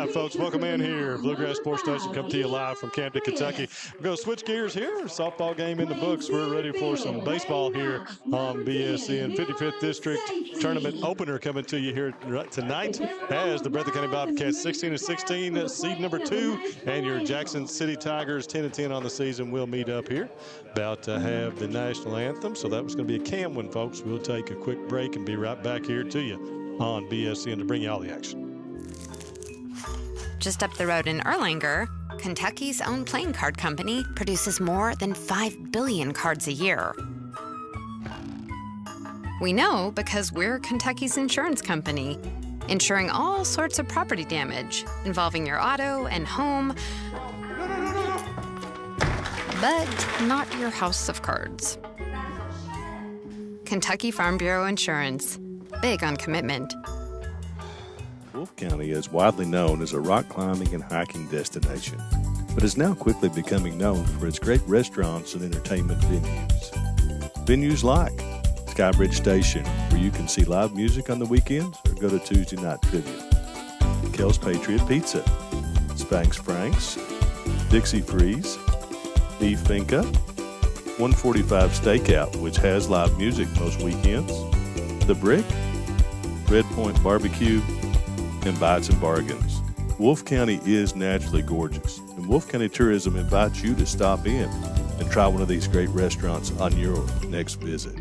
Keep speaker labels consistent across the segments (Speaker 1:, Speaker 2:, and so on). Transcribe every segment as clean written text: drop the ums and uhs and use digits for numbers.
Speaker 1: right, folks, welcome in here. Bluegrass Sports Station come to you live from Campton, Kentucky. We're going to switch gears here. Softball game in the books. We're ready for some baseball here on BSN. 55th District Tournament opener coming to you here tonight as the Breathitt County Bobcats 16-16, seed number 2, and your Jackson City Tigers 10-10 on the season will meet up here. About to have the national anthem, so that was going to be a Cam win, folks. We'll take a quick break and be right back here to you on BSN to bring you all the action.
Speaker 2: Just up the road in Erlanger, Kentucky's own playing card company produces more than 5 billion cards a year. We know because we're Kentucky's insurance company, insuring all sorts of property damage involving your auto and home, but not your house of cards. Kentucky Farm Bureau Insurance, big on commitment.
Speaker 3: Wolfe County is widely known as a rock climbing and hiking destination, but is now quickly becoming known for its great restaurants and entertainment venues. Venues like Skybridge Station, where you can see live music on the weekends or go to Tuesday night trivia. Kel's Patriot Pizza, Spanx Franks, Dixie Freeze, E Finca, 145 Stakeout, which has live music most weekends, The Brick, Red Point Barbecue, and Bites and Bargains. Wolfe County is naturally gorgeous, and Wolfe County Tourism invites you to stop in and try one of these great restaurants on your next visit.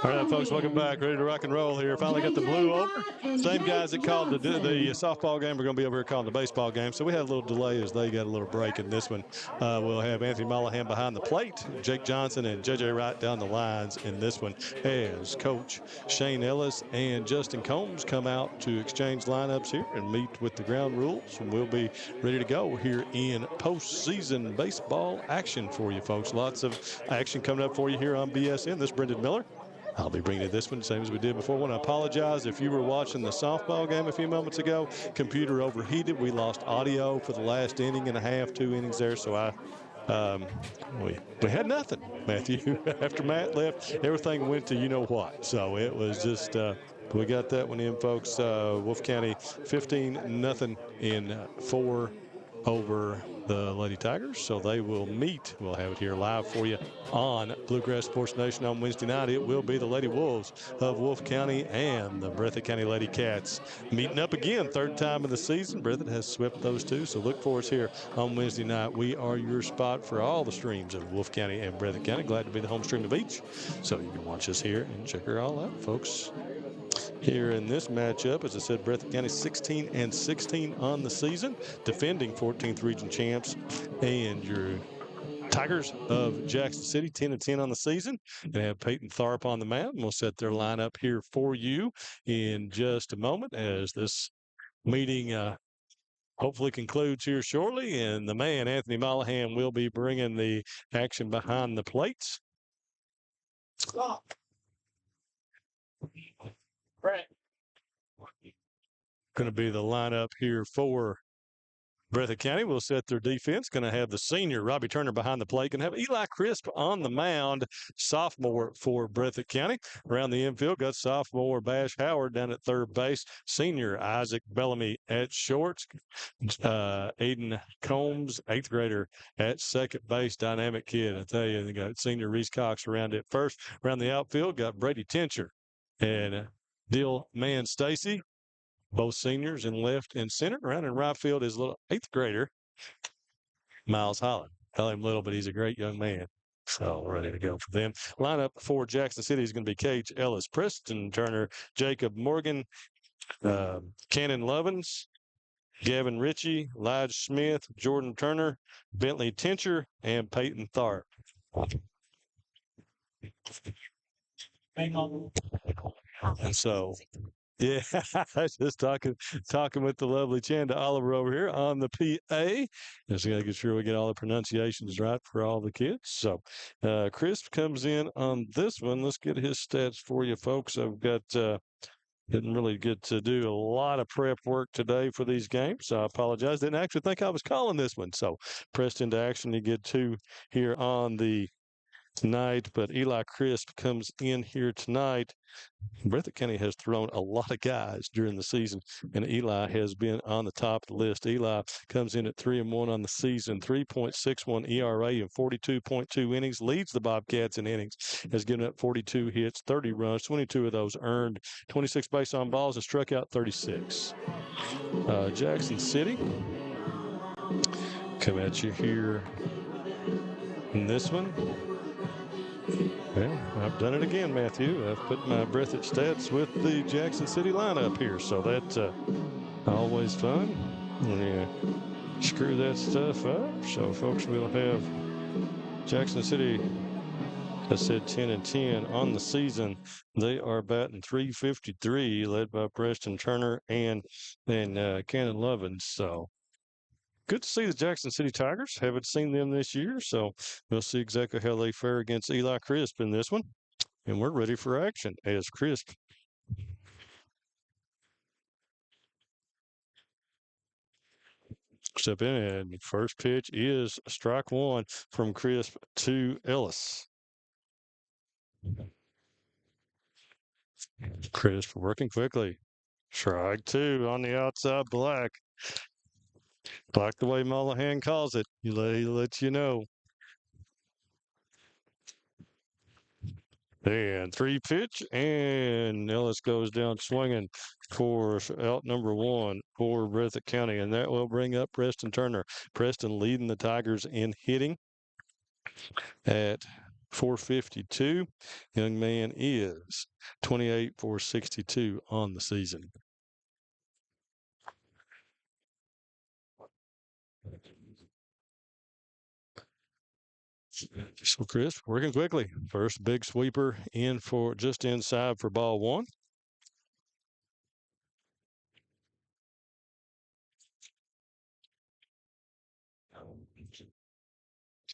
Speaker 1: All right, folks, welcome back. Ready to rock and roll here. Finally got the blue over. Same guys that called the softball game are going to be over here calling the baseball game. So we had a little delay as they got a little break in this one. We'll have Anthony Mollahan behind the plate, Jake Johnson and J.J. Wright down the lines in this one as Coach Shane Ellis and Justin Combs come out to exchange lineups here and meet with the ground rules. And we'll be ready to go here in postseason baseball action for you, folks. Lots of action coming up for you here on BSN. This is Brendan Miller. I'll be bringing you this one, same as we did before. I want to apologize if you were watching the softball game a few moments ago. Computer overheated. We lost audio for the last inning and a half, 2 innings there. So we had nothing, Matthew. After Matt left, everything went to you know what. So it was just we got that one in, folks. Wolfe County 15-0 in 4 over the Lady Tigers, so they will meet. We'll have it here live for you on Bluegrass Sports Nation on Wednesday night. It will be the Lady Wolves of Wolfe County and the Breathitt County Lady Cats meeting up again, third time in the season. Breathitt has swept those two, so look for us here on Wednesday night. We are your spot for all the streams of Wolfe County and Breathitt County. Glad to be the home stream of each, so you can watch us here and check her all out, folks. Here in this matchup, as I said, Breathitt County 16-16 on the season, defending 14th region champs, and your Tigers of Jackson City 10-10 on the season. They have Peyton Tharp on the mound. We'll set their lineup here for you in just a moment as this meeting hopefully concludes here shortly, and the man Anthony Mollahan will be bringing the action behind the plates. Stop. Right. Going to be the lineup here for Breathitt County. Will set their defense. Going to have the senior Robbie Turner behind the plate. Going to have Eli Crisp on the mound, sophomore for Breathitt County. Around the infield, got sophomore Bash Howard down at third base. Senior Isaac Bellamy at short. Aiden Combs, 8th grader, at second base. Dynamic kid, I tell you. They got senior Reese Cox around at first. Around the outfield, got Brady Tincher and Dill Man Stacy, both seniors in left and center. Around in right field is little 8th grader Miles Holland. Tell him little, but he's a great young man. So ready to go for them. Lineup for Jackson City is going to be Cage Ellis, Preston Turner, Jacob Morgan, Cannon Lovins, Gavin Ritchie, Lige Smith, Jordan Turner, Bentley Tincher, and Peyton Tharp. Hang on. And so, yeah, just talking with the lovely Chanda Oliver over here on the PA. Just got to get sure we get all the pronunciations right for all the kids. So, Chris comes in on this one. Let's get his stats for you, folks. I've got Didn't really get to do a lot of prep work today for these games. So I apologize. Didn't actually think I was calling this one. So pressed into action to get two here on the night. But Eli Crisp comes in here tonight. Breathitt County has thrown a lot of guys during the season, and Eli has been on the top of the list. Eli comes in at 3-1 on the season, 3.61 ERA in 42.2 innings, leads the Bobcats in innings, has given up 42 hits, 30 runs, 22 of those earned, 26 base on balls, and struck out 36. Jackson City come at you here in this one. Well, I've done it again, Matthew. I've put my Breathitt stats with the Jackson City lineup here, so that's always fun. Yeah, screw that stuff up. So, folks, we'll have Jackson City, I said 10-10 on the season. They are batting .353, led by Preston Turner and Cannon Lovins. So, good to see the Jackson City Tigers. Haven't seen them this year, so we'll see exactly how they fare against Eli Crisp in this one. And we're ready for action as Crisp step in, and first pitch is strike one from Crisp to Ellis. Crisp working quickly. Strike two on the outside black. Like the way Mullahan calls it. He lets you know. And three pitch, and Ellis goes down swinging for out number one for Breathitt County, and that will bring up Preston Turner. Preston leading the Tigers in hitting at .452. Young man is 28 for 62 on the season. So Chris working quickly. First big sweeper in for just inside for ball one.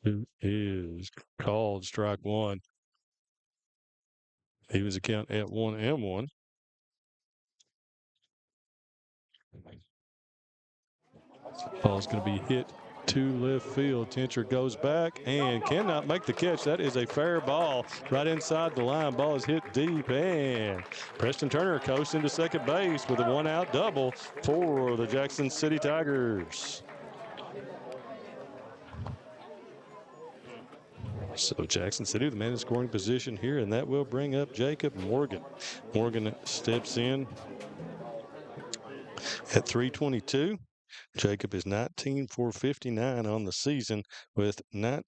Speaker 1: Who is called strike one. He was a count at 1-1. Ball's going to be hit to left field. Tincher goes back and cannot make the catch. That is a fair ball right inside the line. Ball is hit deep, and Preston Turner coasts into second base with a one-out double for the Jackson City Tigers. So Jackson City, the man in scoring position here, and that will bring up Jacob Morgan. Morgan steps in at 322. Jacob is 19 for 59 on the season with 10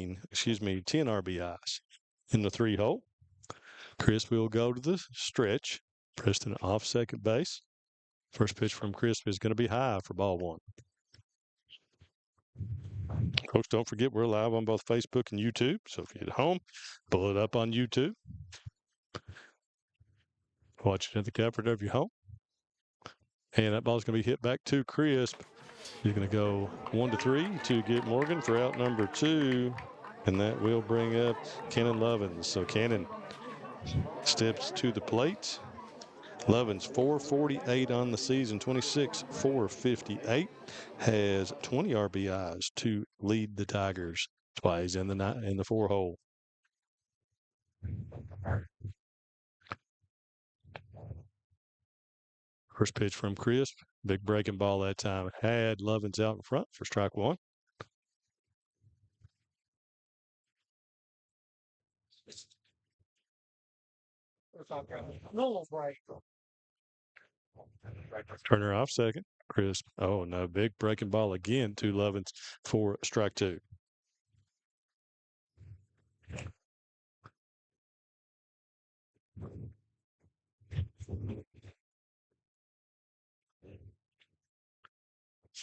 Speaker 1: RBIs in the three hole. Chris will go to the stretch. Preston off second base. First pitch from Chris is going to be high for ball one. Folks, don't forget we're live on both Facebook and YouTube. So if you're at home, pull it up on YouTube. Watch it at the comfort of your home. And that ball's going to be hit back to Crisp. He's going to go 1-3 to get Morgan for out number two. And that will bring up Cannon Lovins. So Cannon steps to the plate. Lovins 448 on the season, 26 458, has 20 RBIs to lead the Tigers. That's why he's in the four hole. First pitch from Crisp, big breaking ball that time. Had Lovins out in front for strike one. Turner off second. Crisp. Oh, no. Big breaking ball again to Lovins for strike two.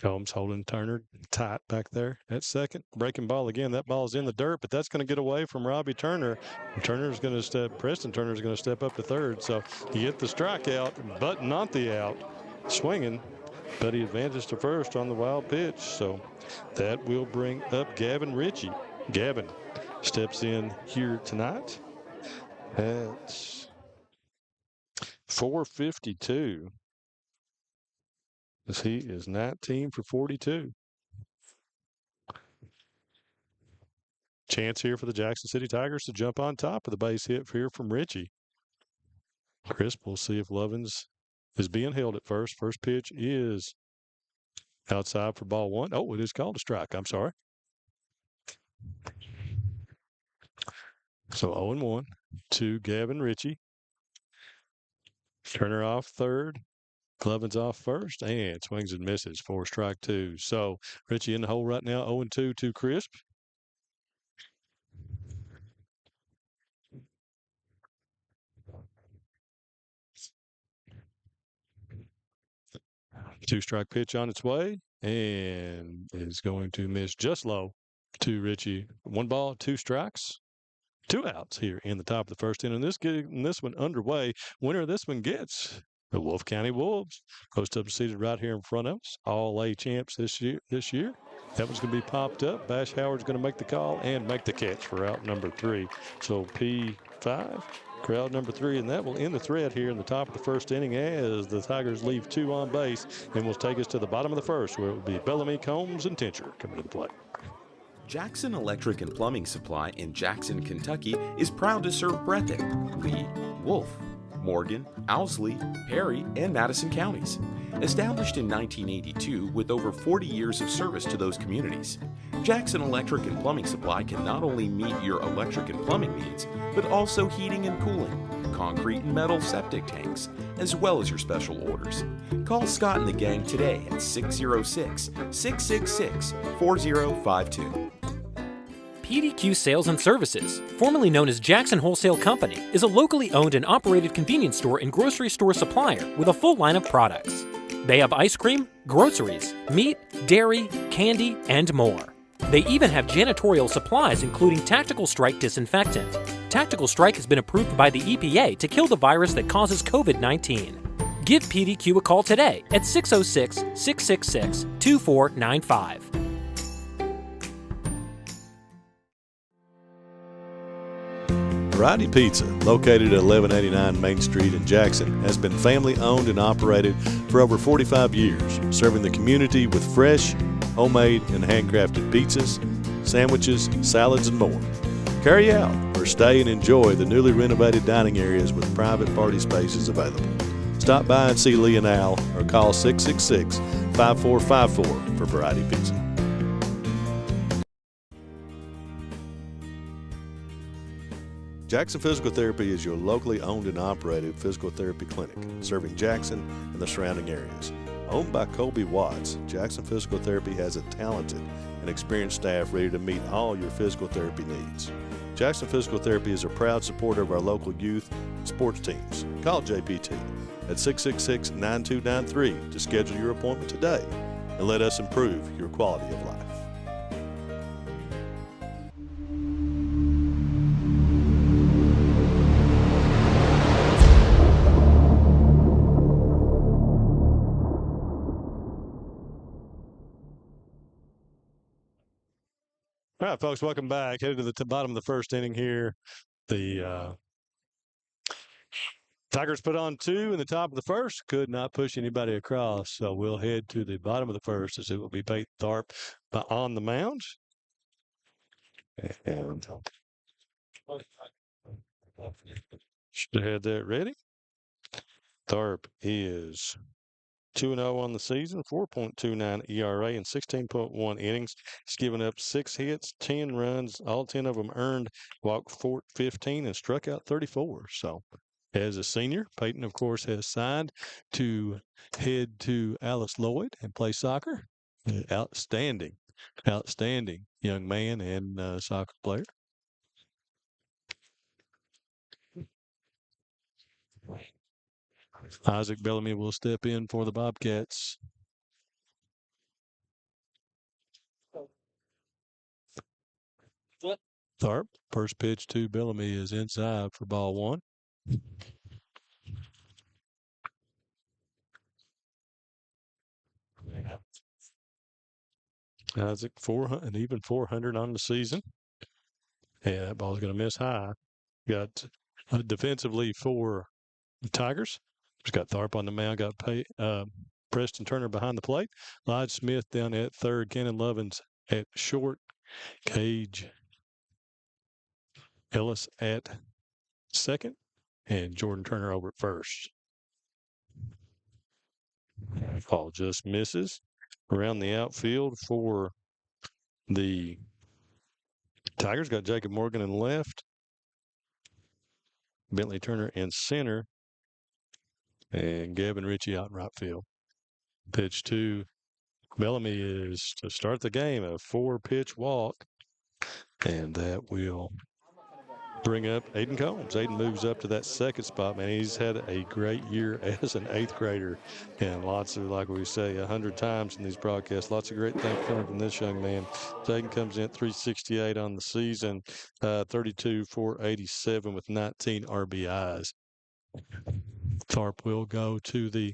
Speaker 1: Holmes holding Turner tight back there at second. Breaking ball again. That ball's in the dirt, but that's going to get away from Robbie Turner. Turner's going to Preston Turner's going to step up to third. So you get the strikeout, but not the out. Swinging, but he advances to first on the wild pitch. So that will bring up Gavin Ritchie. Gavin steps in here tonight at 452. As he is 19 for 42. Chance here for the Jackson City Tigers to jump on top of the base hit here from Richie. Crisp, we'll see if Lovins is being held at first. First pitch is outside for ball one. Oh, it is called a strike. I'm sorry. So 0-1 to Gavin Ritchie. Turner off third. Lovins off first and swings and misses for strike two. So Ritchie in the hole right now, 0-2 to Crisp. Two-strike pitch on its way and is going to miss just low to Ritchie. 1 ball, 2 strikes, 2 outs here in the top of the first inning. This one underway. Winner of this one gets the Wolfe County Wolves. Post up seated right here in front of us. All A champs this year. That one's going to be popped up. Bash Howard's going to make the call and make the catch for out number 3. So P5. Crowd number 3, and that will end the thread here in the top of the first inning as the Tigers leave 2 on base and will take us to the bottom of the first, where it will be Bellamy, Combs, and Tincher coming to the plate.
Speaker 4: Jackson Electric and Plumbing Supply in Jackson, Kentucky is proud to serve Breathitt, Lee, Wolfe, Morgan, Owsley, Perry, and Madison counties. Established in 1982 with over 40 years of service to those communities, Jackson Electric and Plumbing Supply can not only meet your electric and plumbing needs, but also heating and cooling, concrete and metal septic tanks, as well as your special orders. Call Scott and the gang today at 606-666-4052.
Speaker 5: PDQ Sales and Services, formerly known as Jackson Wholesale Company, is a locally owned and operated convenience store and grocery store supplier with a full line of products. They have ice cream, groceries, meat, dairy, candy, and more. They even have janitorial supplies including Tactical Strike disinfectant. Tactical Strike has been approved by the EPA to kill the virus that causes COVID-19. Give PDQ a call today at 606-666-2495.
Speaker 3: Variety Pizza, located at 1189 Main Street in Jackson, has been family owned and operated for over 45 years, serving the community with fresh, homemade, and handcrafted pizzas, sandwiches, salads, and more. Carry out or stay and enjoy the newly renovated dining areas with private party spaces available. Stop by and see Lee and Al or call 666-5454 for Variety Pizza. Jackson Physical Therapy is your locally owned and operated physical therapy clinic, serving Jackson and the surrounding areas. Owned by Colby Watts, Jackson Physical Therapy has a talented and experienced staff ready to meet all your physical therapy needs. Jackson Physical Therapy is a proud supporter of our local youth and sports teams. Call JPT at 666-9293 to schedule your appointment today and let us improve your quality of life.
Speaker 1: All right, folks, welcome back. Headed to the bottom of the first inning here. The Tigers put on 2 in the top of the first. Could not push anybody across. So we'll head to the bottom of the first as it will be Peyton Tharp on the mound. And should have had that ready. Tharp is 2-0 on the season, 4.29 ERA and 16.1 innings. He's given up 6 hits, 10 runs, all 10 of them earned, walked 15 and struck out 34. So as a senior, Peyton, of course, has signed to head to Alice Lloyd and play soccer. Outstanding young man and soccer player. Isaac Bellamy will step in for the Bobcats. Tharp, first pitch to Bellamy is inside for ball 1. Isaac 400 and even 400 on the season. Yeah, that ball's going to miss high. Got defensively for the Tigers. Just got Tharp on the mound, got Preston Turner behind the plate. Lodge Smith down at third, Cannon Lovins at short, Cage Ellis at second, and Jordan Turner over at first. Ball just misses around the outfield for the Tigers. Got Jacob Morgan in left, Bentley Turner in center, and Gavin Ritchie out in right field. Pitch to Bellamy is to start the game, a 4-pitch walk, and that will bring up Aiden Combs. Aiden moves up to that second spot, man. He's had a great year as an 8th grader, and lots of, like we say 100 times in these broadcasts, lots of great things coming from this young man. Aiden comes in at 368 on the season, 32 for 87 with 19 RBIs. Tharp will go to the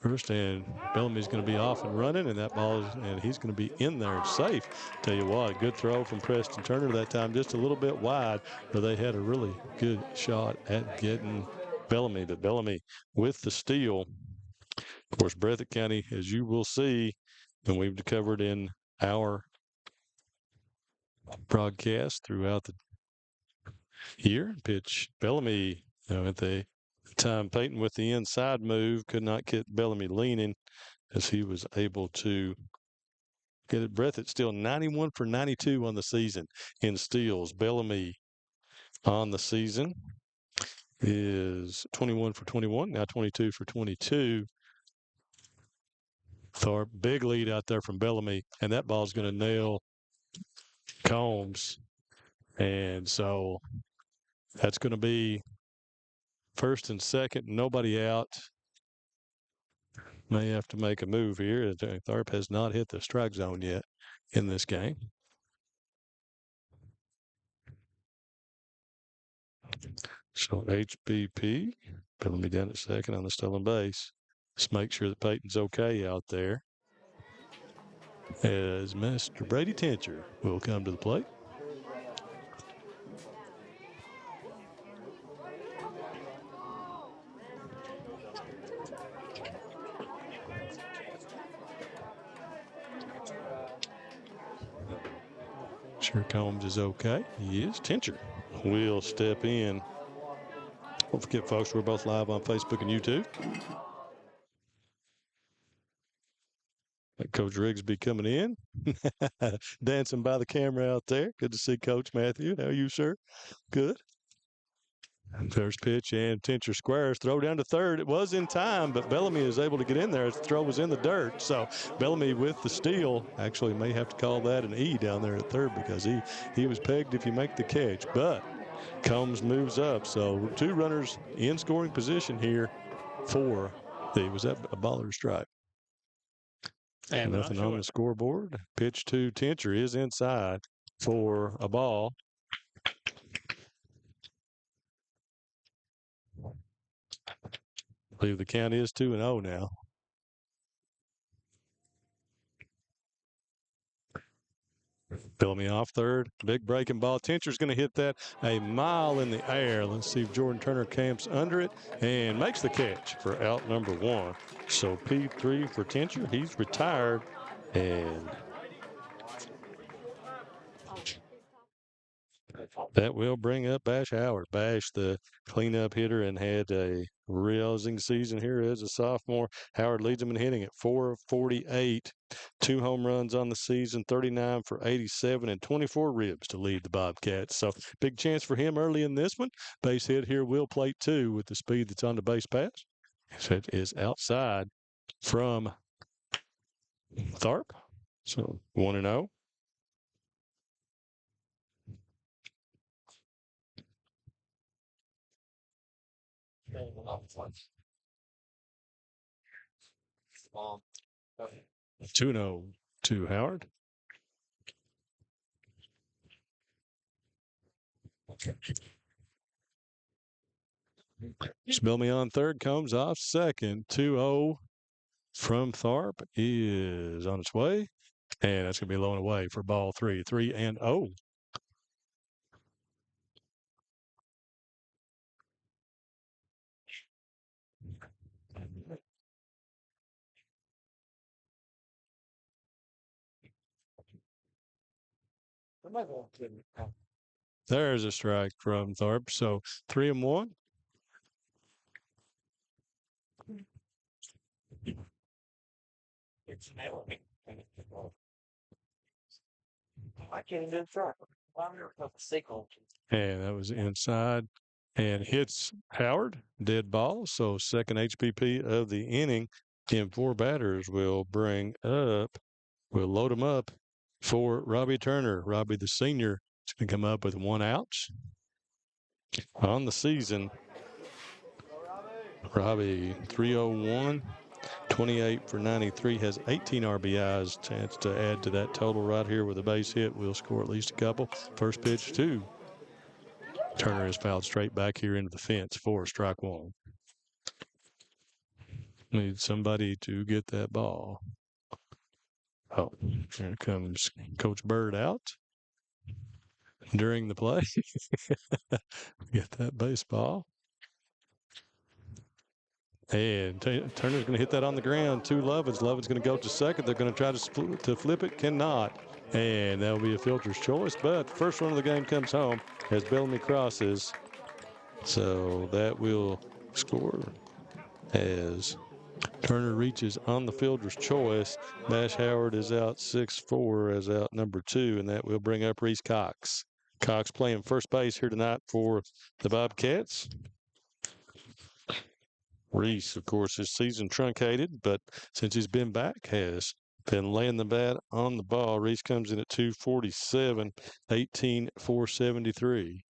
Speaker 1: first, and Bellamy's going to be off and running, and that ball is, and he's going to be in there safe. Tell you what, good throw from Preston Turner that time, just a little bit wide, but they had a really good shot at getting Bellamy. But Bellamy with the steal. Of course, Breathitt County, as you will see, and we've covered in our broadcast throughout the year. Pitch Bellamy, at the time, Peyton with the inside move could not get Bellamy leaning as he was able to get it. Breathitt still 91 for 92 on the season in steals. Bellamy on the season is 21 for 21, now 22 for 22. Tharp, big lead out there from Bellamy, and that ball's going to nail Combs. And so that's going to be first and second, nobody out. May have to make a move here. Tharp has not hit the strike zone yet in this game. So HBP, Bellamy down at second on the stolen base. Let's make sure that Peyton's okay out there, as Mr. Brady Tincher will come to the plate. Sure Combs is okay. He is. Tincher will step in. Don't forget, folks, we're both live on Facebook and YouTube. Coach Rigsby coming in, dancing by the camera out there. Good to see Coach Matthew. How are you, sir? Good. First pitch, and Tincher squares. Throw down to third. It was in time, but Bellamy is able to get in there as the throw was in the dirt. So Bellamy with the steal. Actually may have to call that an E down there at third, because he was pegged if you make the catch. But Combs moves up. So 2 runners in scoring position here for was that a ball or a strike? And nothing on the scoreboard. Pitch to Tincher is inside for a ball. I believe the count is 2-0 now. Bellamy off third. Big breaking ball. Tincher's going to hit that a mile in the air. Let's see if Jordan Turner camps under it and makes the catch for out number 1. So P3 for Tincher. He's retired, and that will bring up Bash Howard. Bash, the cleanup hitter, and had a rousing season here as a sophomore. Howard leads him in hitting at 448. 2 home runs on the season, 39 for 87, and 24 ribs to lead the Bobcats. So big chance for him early in this one. Base hit here will plate 2 with the speed that's on the base pass. So it is outside from Tharp. So 1-0. Two no to Howard. Bellamy on third, comes off second. 2-0 from Tharp is on its way, and that's going to be low and away for ball 3. 3-0. There's a strike from Tharp. So 3-1. And that was inside and hits Howard. Dead ball. So second HPP of the inning. And 4 batters will load him up for Robbie Turner. Robbie, the senior, is going to come up with 1 out on the season. Robbie, 301, 28 for 93, has 18 RBIs. Chance to add to that total right here with a base hit. We'll score at least a couple. First pitch, 2. Turner is fouled straight back here into the fence for strike 1. Need somebody to get that ball. Oh, here comes Coach Bird out during the play. Get that baseball. And Turner's going to hit that on the ground to Lovins. Lovins going to go to second. They're going to try to flip it. Cannot. And that'll be a fielder's choice. But the first run of the game comes home as Bellamy crosses. So that will score as Turner reaches on the fielder's choice. Nash Howard is out 6-4 as out number 2. And that will bring up Reese Cox. Cox playing first base here tonight for the Bobcats. Reese, of course, his season truncated, but since he's been back, has been laying the bat on the ball. Reese comes in at 247, 18 for 73.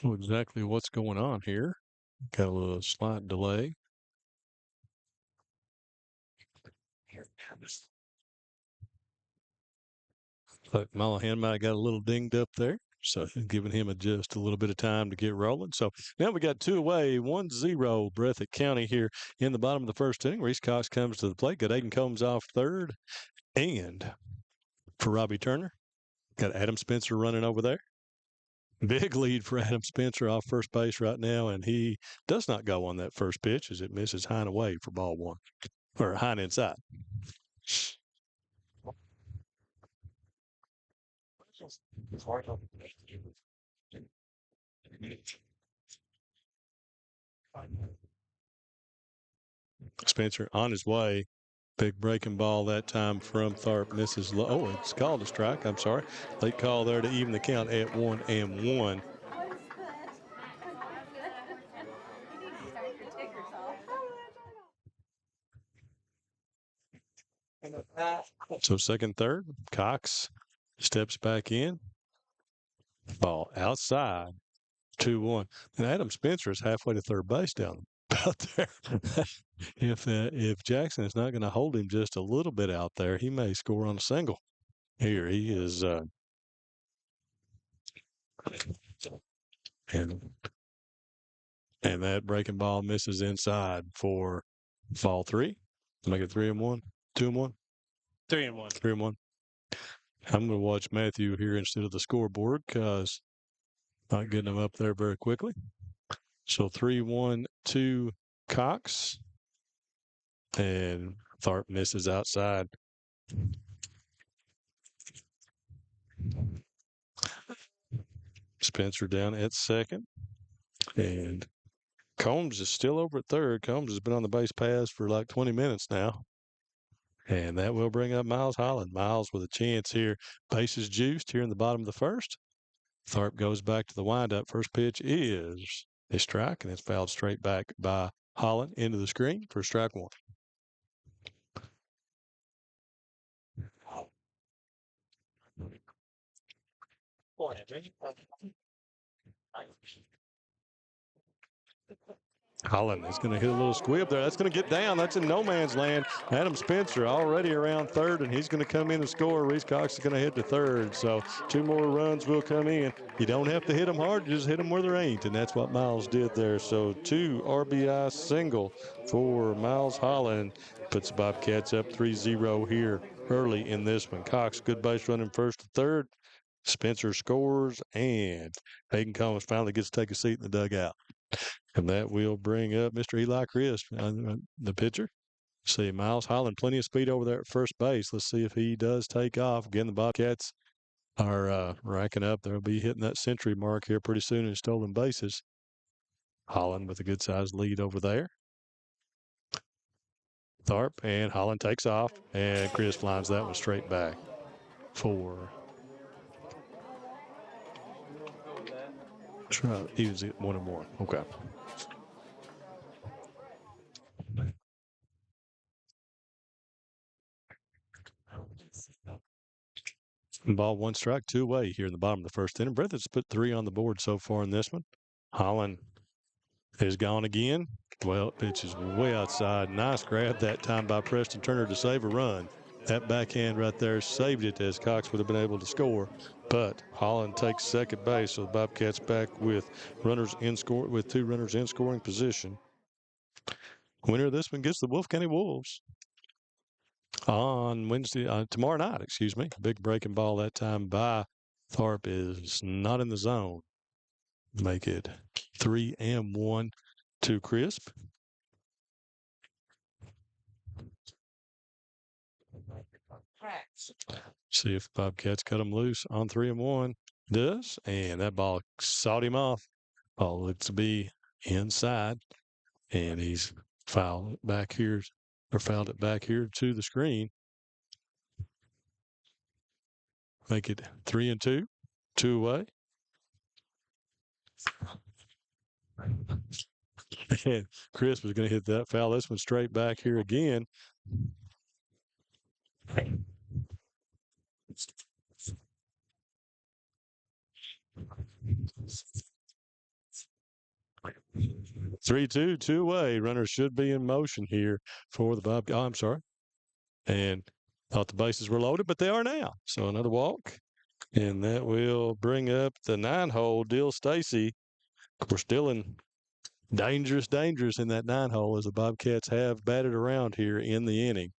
Speaker 1: Know exactly what's going on here. Got a little slight delay. But Mollahan might have got a little dinged up there. So giving him just a little bit of time to get rolling. So now we got 2 away, 1-0 Breathitt County here in the bottom of the first inning. Reese Cox comes to the plate. Got Aiden Combs off third. And for Robbie Turner, got Adam Spencer running over there. Big lead for Adam Spencer off first base right now. And he does not go on that first pitch as it misses high and away for ball 1. Or high and inside. Spencer on his way. Big breaking ball that time from Tharp. Misses low. Oh, it's called a strike. I'm sorry. Late call there to even the count at 1-1. So second, third, Cox steps back in. Ball outside, 2-1. And Adam Spencer is halfway to third base down out there. If Jackson is not going to hold him just a little bit out there, he may score on a single. Here he is. And that breaking ball misses inside for ball 3. Make it 3-1, 2-1.
Speaker 6: 3-1.
Speaker 1: 3-1. I'm going to watch Matthew here instead of the scoreboard because not getting him up there very quickly. So 3-1 to Cox. And Tharp misses outside. Spencer down at second. And Combs is still over at third. Combs has been on the base paths for like 20 minutes now. And that will bring up Miles Holland. Miles with a chance here. Bases juiced here in the bottom of the first. Tharp goes back to the windup. First pitch is a strike, and it's fouled straight back by Holland into the screen for strike 1. Holland is going to hit a little squib there. That's going to get down. That's in no man's land. Adam Spencer already around third, and he's going to come in and score. Reese Cox is going to head to third. So 2 more runs will come in. You don't have to hit them hard. You just hit them where there ain't, and that's what Miles did there. So 2 RBI single for Miles Holland. Puts the Bobcats up 3-0 here early in this one. Cox, good base running first to third. Spencer scores, and Hayden Combs finally gets to take a seat in the dugout. And that will bring up Mr. Eli Crisp, the pitcher. See, Miles Holland, plenty of speed over there at first base. Let's see if he does take off. Again, the Bobcats are racking up. They'll be hitting that century mark here pretty soon in stolen bases. Holland with a good-sized lead over there. Tharp, and Holland takes off, and Crisp lines that one straight back. 4. He was at 1-1. Okay. Ball 1 strike, 2 away here in the bottom of the first inning. Breathitt's put 3 on the board so far in this one. Holland is gone again. Well, pitch is way outside. Nice grab that time by Preston Turner to save a run. That backhand right there saved it, as Cox would have been able to score. But Holland takes second base, so the Bobcats back with runners in score, with 2 runners in scoring position. Winner of this one gets the Wolf County Wolves on tomorrow night, excuse me. Big breaking ball that time by Tharp is not in the zone. Make it 3-1 to Crisp. See if Bobcats cut him loose on 3-1. Does, and that ball sawed him off. Ball looks to be inside, and he's fouled it back here to the screen. Make it 3-2, 2 away. And Chris was going to hit that foul. This one straight back here again. Three-two, 2 away. Runners should be in motion here for the Bobcats. I'm sorry. And thought the bases were loaded, but they are now. So another walk. And that will bring up the 9-hole, Dill Stacy. We're still in dangerous in that 9-hole, as the Bobcats have batted around here in the inning.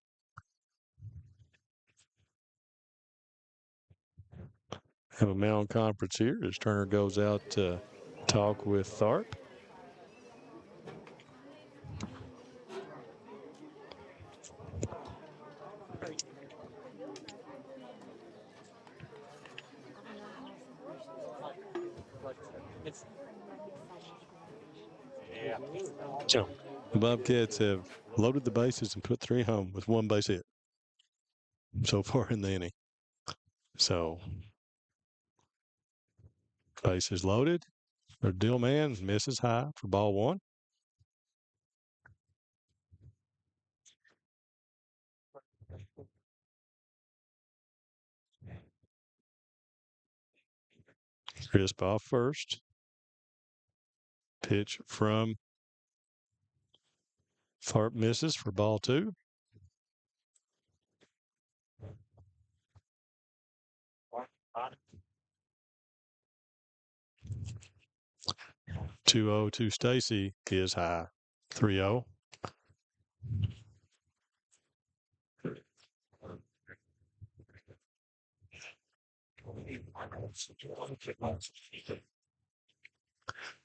Speaker 1: Have a mound conference here as Turner goes out to talk with Tharp. So the Bobcats have loaded the bases and put 3 home with 1 base hit so far in the inning. So base is loaded. Their Dill man misses high for ball 1. Crisp off first. Pitch from Tharp misses for ball 2. Two-0 to Stacy is high. 3-0.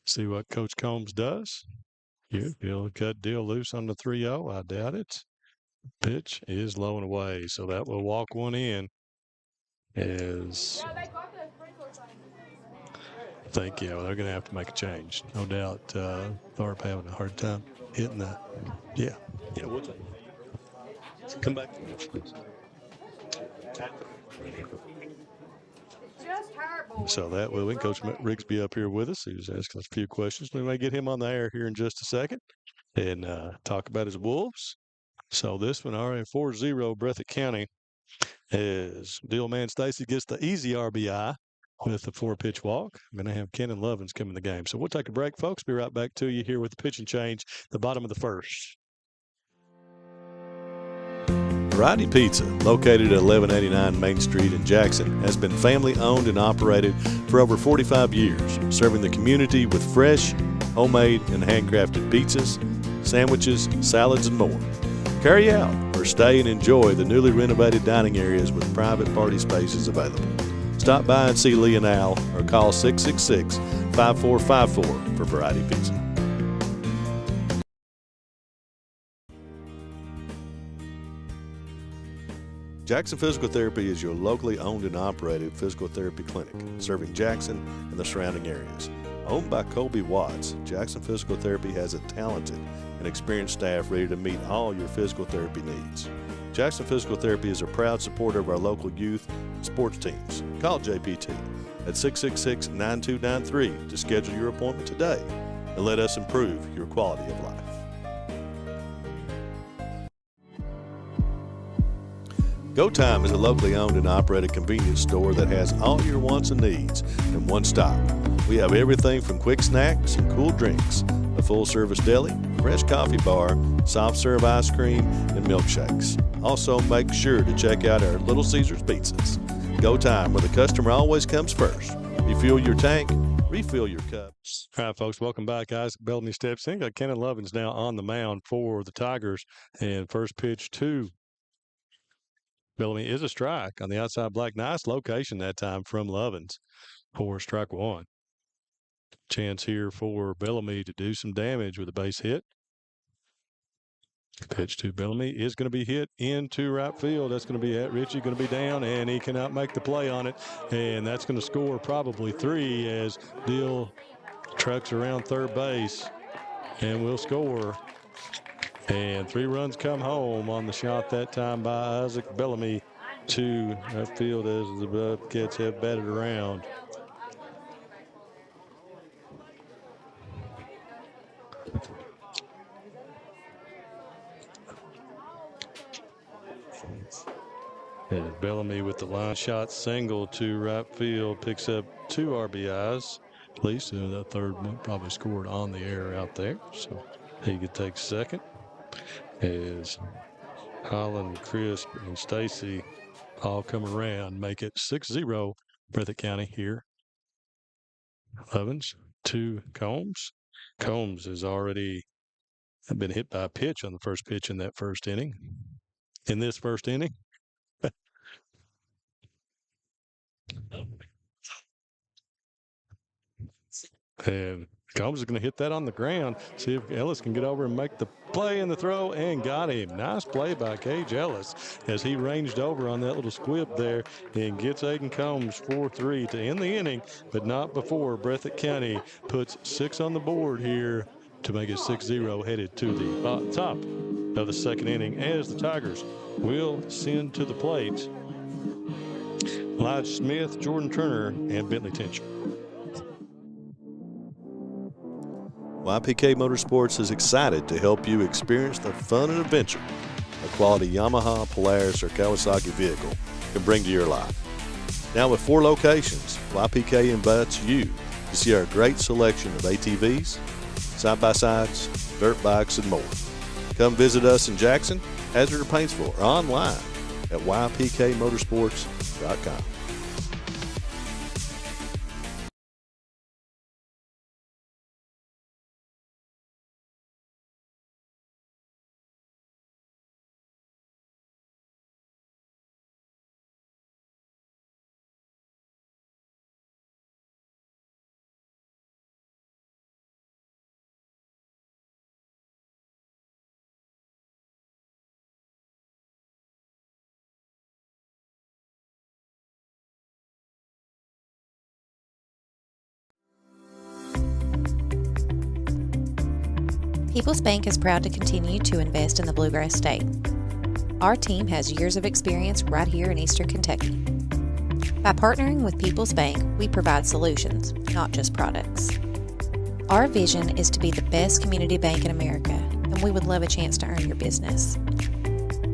Speaker 1: See what Coach Combs does. He'll cut Dill loose on the 3-0. I doubt it. Pitch is low and away, so that will walk one in. As I think, they're going to have to make a change. No doubt Tharp having a hard time hitting that. Yeah, what's it? Come back. So that will Coach Rigsby up here with us. He was asking us a few questions. We may get him on the air here in just a second and talk about his Wolves. So this one, 4-0 Breathitt County, as Dill man Stacy gets the easy RBI with the 4-pitch walk. I'm going to have Kenan Lovins come in the game. So we'll take a break, folks. Be right back to you here with the pitch and change, the bottom of the first.
Speaker 3: Variety Pizza, located at 1189 Main Street in Jackson, has been family owned and operated for over 45 years, serving the community with fresh, homemade, and handcrafted pizzas, sandwiches, salads, and more. Carry out or stay and enjoy the newly renovated dining areas with private party spaces available. Stop by and see Lee and Al or call 666-5454 for Variety Pizza. Jackson Physical Therapy is your locally owned and operated physical therapy clinic, serving Jackson and the surrounding areas. Owned by Colby Watts, Jackson Physical Therapy has a talented and experienced staff ready to meet all your physical therapy needs. Jackson Physical Therapy is a proud supporter of our local youth and sports teams. Call JPT at 666-9293 to schedule your appointment today and let us improve your quality of life. Go Time is a locally owned and operated convenience store that has all your wants and needs in one stop. We have everything from quick snacks and cool drinks, a full-service deli, fresh coffee bar, soft-serve ice cream, and milkshakes. Also, make sure to check out our Little Caesars pizzas. Go Time, where the customer always comes first. Refuel your tank, refill your cup.
Speaker 1: All right, folks, welcome back. Isaac Bellamy steps in. Got Kennon Lovins now on the mound for the Tigers. And first pitch to Bellamy is a strike on the outside black. Nice location that time from Lovins for strike one. Chance here for Bellamy to do some damage with a base hit. Pitch to Bellamy is going to be hit into right field. That's going to be at Richie, going to be down, and he cannot make the play on it. And that's going to score probably 3 as Dill trucks around third base and will score. And 3 runs come home on the shot that time by Isaac Bellamy to that field as the Bobcats have batted around. And Bellamy with the line shot single to right field picks up 2 RBIs. At least that third one probably scored on the air out there. So he could take second as Holland, Crisp, and Stacy all come around, make it 6-0 Breathitt County here. Lovins to Combs. Combs has already been hit by a pitch on the first pitch in that first inning. In this first inning. And Combs is going to hit that on the ground. See if Ellis can get over and make the play in the throw, and got him. Nice play by Cage Ellis as he ranged over on that little squib there and gets Aiden Combs 4-3 to end the inning, but not before Breathitt County puts 6 on the board here to make it 6-0 headed to the top of the second inning as the Tigers will send to the plate Lige Smith, Jordan Turner, and Bentley Tincher.
Speaker 3: YPK Motorsports is excited to help you experience the fun and adventure a quality Yamaha, Polaris, or Kawasaki vehicle can bring to your life. Now with 4 locations, YPK invites you to see our great selection of ATVs, side-by-sides, dirt bikes, and more. Come visit us in Jackson, Hazard, or Paintsville, or online at ypkmotorsports.com.
Speaker 6: People's Bank is proud to continue to invest in the Bluegrass State. Our team has years of experience right here in Eastern Kentucky. By partnering with People's Bank, we provide solutions, not just products. Our vision is to be the best community bank in America, and we would love a chance to earn your business.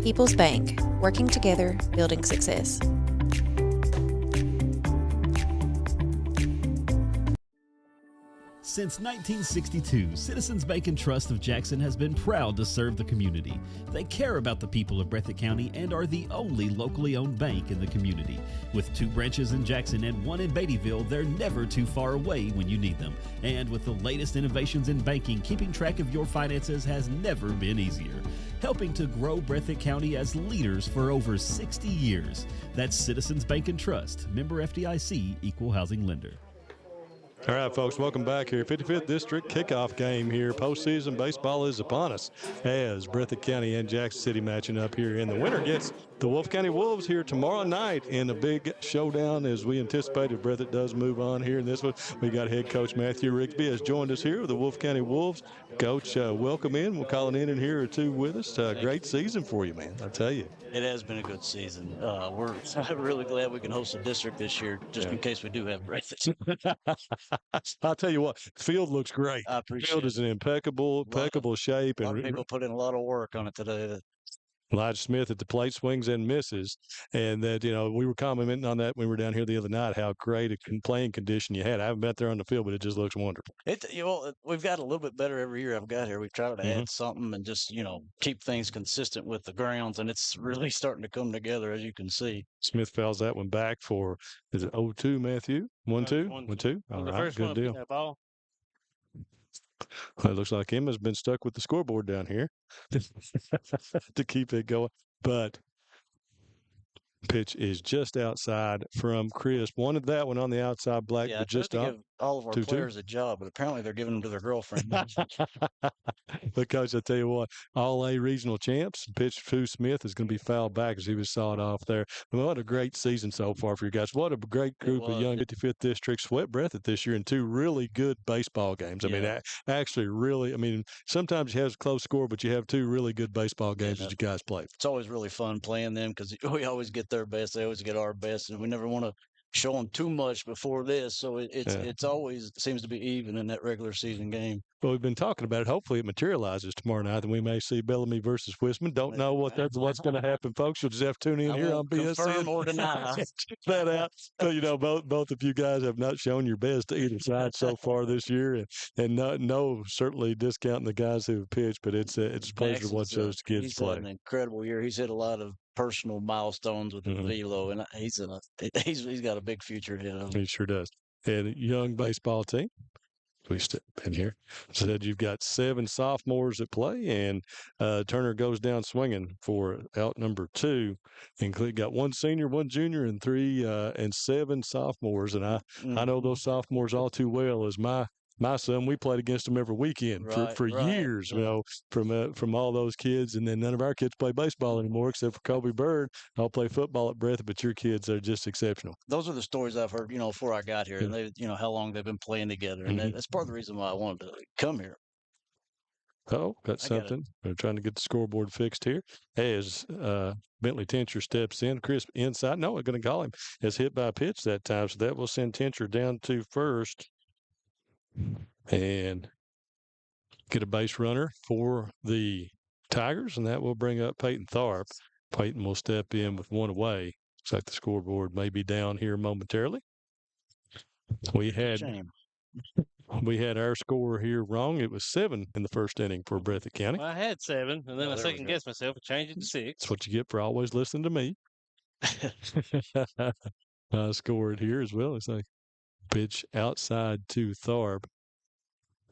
Speaker 6: People's Bank, working together, building success.
Speaker 7: Since 1962, Citizens Bank and Trust of Jackson has been proud to serve the community. They care about the people of Breathitt County and are the only locally owned bank in the community. With 2 branches in Jackson and 1 in Beattyville, they're never too far away when you need them. And with the latest innovations in banking, keeping track of your finances has never been easier. Helping to grow Breathitt County as leaders for over 60 years. That's Citizens Bank and Trust, member FDIC, equal housing lender.
Speaker 1: All right, folks, welcome back here. 55th District kickoff game here. Postseason baseball is upon us as Breathitt County and Jackson City matching up here. And the winner gets the Wolf County Wolves here tomorrow night in a big showdown as we anticipated. Breathitt does move on here in this one. We got head coach Matthew Rigsby has joined us here with the Wolf County Wolves. Coach, welcome in. We're calling in here or two with us. Great season for you, man. I tell you.
Speaker 8: It has been a good season. We're really glad we can host the district this year, just in case we do have Breathitt.
Speaker 1: I'll tell you what, the field looks great.
Speaker 8: I appreciate
Speaker 1: field
Speaker 8: it.
Speaker 1: is in impeccable shape.
Speaker 8: A lot of people put in a lot of work on it today.
Speaker 1: Elijah Smith at the plate swings and misses. And that, we were commenting on that when we were down here the other night, how great a playing condition you had. I haven't been out there on the field, but it just looks wonderful.
Speaker 8: We've got a little bit better every year I've got here. We've tried to add something and just, keep things consistent with the grounds. And it's really starting to come together, as you can see.
Speaker 1: Smith fouls that one back for, is it 0-2, Matthew? 1-2? 1-2? All right, good deal. It looks like Emma's been stuck with the scoreboard down here to keep it going. But pitch is just outside from Chris. Wanted that one on the outside black, but just
Speaker 8: to give all of our
Speaker 1: 2-2.
Speaker 8: players a job, but apparently they're giving them to their girlfriend.
Speaker 1: But, Coach, I tell you what, All-A regional champs, pitch Fu Smith is going to be fouled back as he was sawed off there. But what a great season so far for you guys. What a great group of young 55th District swept Breathitt this year in 2 really good baseball games. I mean, actually really, sometimes you have a close score, but you have 2 really good baseball games that you guys play.
Speaker 8: It's always really fun playing them because we always get their best. They always get our best, and we never want to show them too much before this. So it's always seems to be even in that regular season game.
Speaker 1: Well, we've been talking about it. Hopefully it materializes tomorrow night, and we may see Bellamy versus Wisman. Don't know what's going to happen, folks. You'll just have to tune in here on BSN.
Speaker 8: Confirm or deny.
Speaker 1: Check that out. So, both of you guys have not shown your best to either side so far this year, and no certainly discounting the guys who have pitched, but it's a pleasure to watch those kids play.
Speaker 8: He's had an incredible year. He's hit a lot of personal milestones with the velo, and he's got a big future ahead of him.
Speaker 1: He sure does. And a young baseball team. We step in here. Said you've got 7 sophomores at play, and Turner goes down swinging for out number 2. And got 1 senior, 1 junior, and 3 and 7 sophomores. And I know those sophomores all too well. As my son, we played against them every weekend for years, from all those kids. And then none of our kids play baseball anymore except for Kobe Bird. I'll play football at Breathitt, but your kids are just exceptional.
Speaker 8: Those are the stories I've heard, before I got here, and they, how long they've been playing together. And that's part of the reason why I wanted to come here.
Speaker 1: Oh, got something. They're trying to get the scoreboard fixed here. As Bentley Tincher steps in, crisp inside. No, I'm going to call him. Is hit by a pitch that time, so that will send Tincher down to first. And get a base runner for the Tigers, and that will bring up Peyton Tharp. Peyton will step in with 1 away. Looks like the scoreboard may be down here momentarily. We had our score here wrong. It was 7 in the first inning for Breathitt County.
Speaker 9: Well, I had 7, and then I second-guessed myself and changed it to 6.
Speaker 1: That's what you get for always listening to me. I scored here as well. It's like pitch outside to Tharp.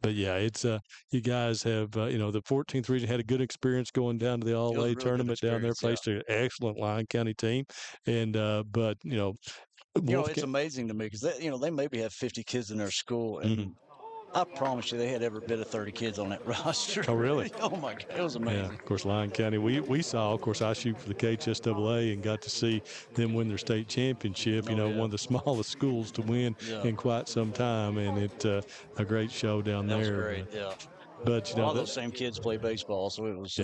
Speaker 1: But yeah, it's you guys have the 14th region had a good experience going down to the All-A tournament down there, faced an excellent Lyon County team, and but
Speaker 8: it's amazing to me because they maybe have 50 kids in their school, and I promise you, they had every bit of 30 kids on that roster.
Speaker 1: Oh, really?
Speaker 8: Oh, my God. It was amazing.
Speaker 1: Yeah, of course, Lyon County. We saw, of course, I shoot for the KHSAA and got to see them win their state championship, one of the smallest schools to win in quite some time. And it a great show down there.
Speaker 8: That was great, yeah.
Speaker 1: But,
Speaker 8: all those same kids play baseball, so it was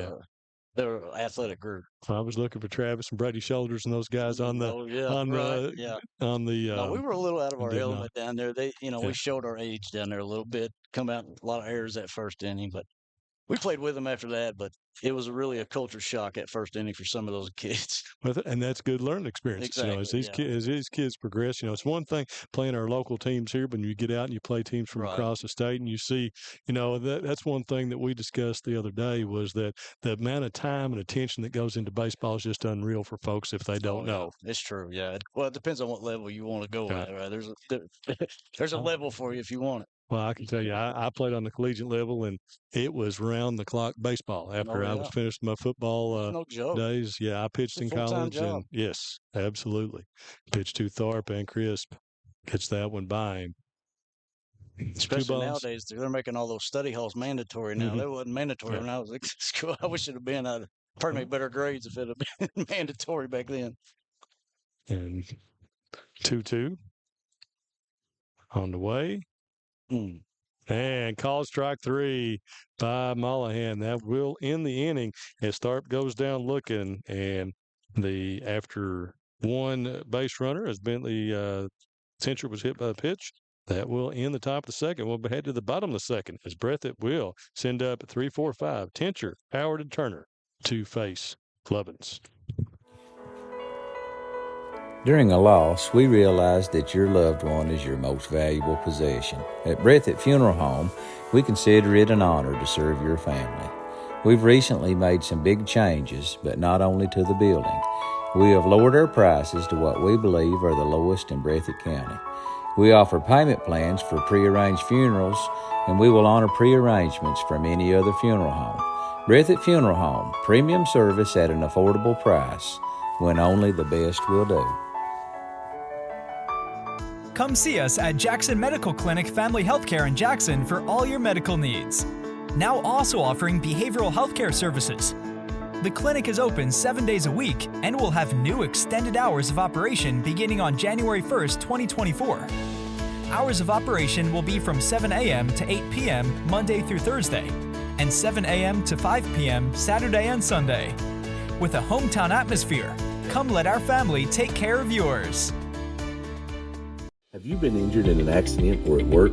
Speaker 8: they're an athletic group.
Speaker 1: I was looking for Travis and Brady Shoulders and those guys on the
Speaker 8: we were a little out of our element down there. We showed our age down there a little bit. Come out a lot of errors that first inning, but we played with them after that, but it was really a culture shock at first inning for some of those kids.
Speaker 1: And that's good learning experiences.
Speaker 8: Exactly,
Speaker 1: As these kids progress, it's one thing playing our local teams here, but when you get out and you play teams from across the state and you see, that's one thing that we discussed the other day was that the amount of time and attention that goes into baseball is just unreal for folks if they don't know.
Speaker 8: It's true. Yeah. Well, it depends on what level you want to go at. Right? There's a level for you if you want it.
Speaker 1: Well, I can tell you, I played on the collegiate level, and it was round-the-clock baseball. After I was finished my football days, I pitched in college. And yes, absolutely. Pitched to Tharp and Crisp. Gets that one by him.
Speaker 8: Especially nowadays, they're making all those study halls mandatory now. That wasn't mandatory when I was in school. I wish it had been. I'd probably make better grades if it had been mandatory back then.
Speaker 1: And 2-2 on the way. And call strike 3 by Mollahan. That will end the inning as Tharp goes down looking. And after one base runner, as Bentley Tincher was hit by a pitch, that will end the top of the second. We'll head to the bottom of the second as Breathitt will send up 3-4-5. Tincher, Howard, and Turner to face Lovins.
Speaker 10: During a loss, we realized that your loved one is your most valuable possession. At Breathitt Funeral Home, we consider it an honor to serve your family. We've recently made some big changes, but not only to the building. We have lowered our prices to what we believe are the lowest in Breathitt County. We offer payment plans for prearranged funerals, and we will honor prearrangements from any other funeral home. Breathitt Funeral Home, premium service at an affordable price, when only the best will do.
Speaker 11: Come see us at Jackson Medical Clinic Family Healthcare in Jackson for all your medical needs. Now also offering behavioral healthcare services. The clinic is open 7 days a week and will have new extended hours of operation beginning on January 1st, 2024. Hours of operation will be from 7 a.m. to 8 p.m. Monday through Thursday, and 7 a.m. to 5 p.m. Saturday and Sunday. With a hometown atmosphere, come let our family take care of yours.
Speaker 12: Have you been injured in an accident or at work?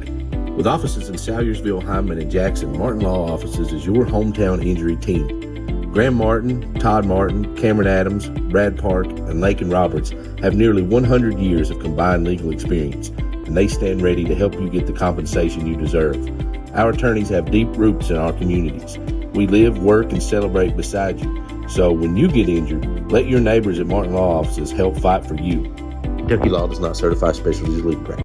Speaker 12: With offices in Salyersville, Hyman, and Jackson, Martin Law Offices is your hometown injury team. Graham Martin, Todd Martin, Cameron Adams, Brad Park, and Lakin Roberts have nearly 100 years of combined legal experience, and they stand ready to help you get the compensation you deserve. Our attorneys have deep roots in our communities. We live, work, and celebrate beside you. So when you get injured, let your neighbors at Martin Law Offices help fight for you. Kentucky Law does not certify specialties legal practice.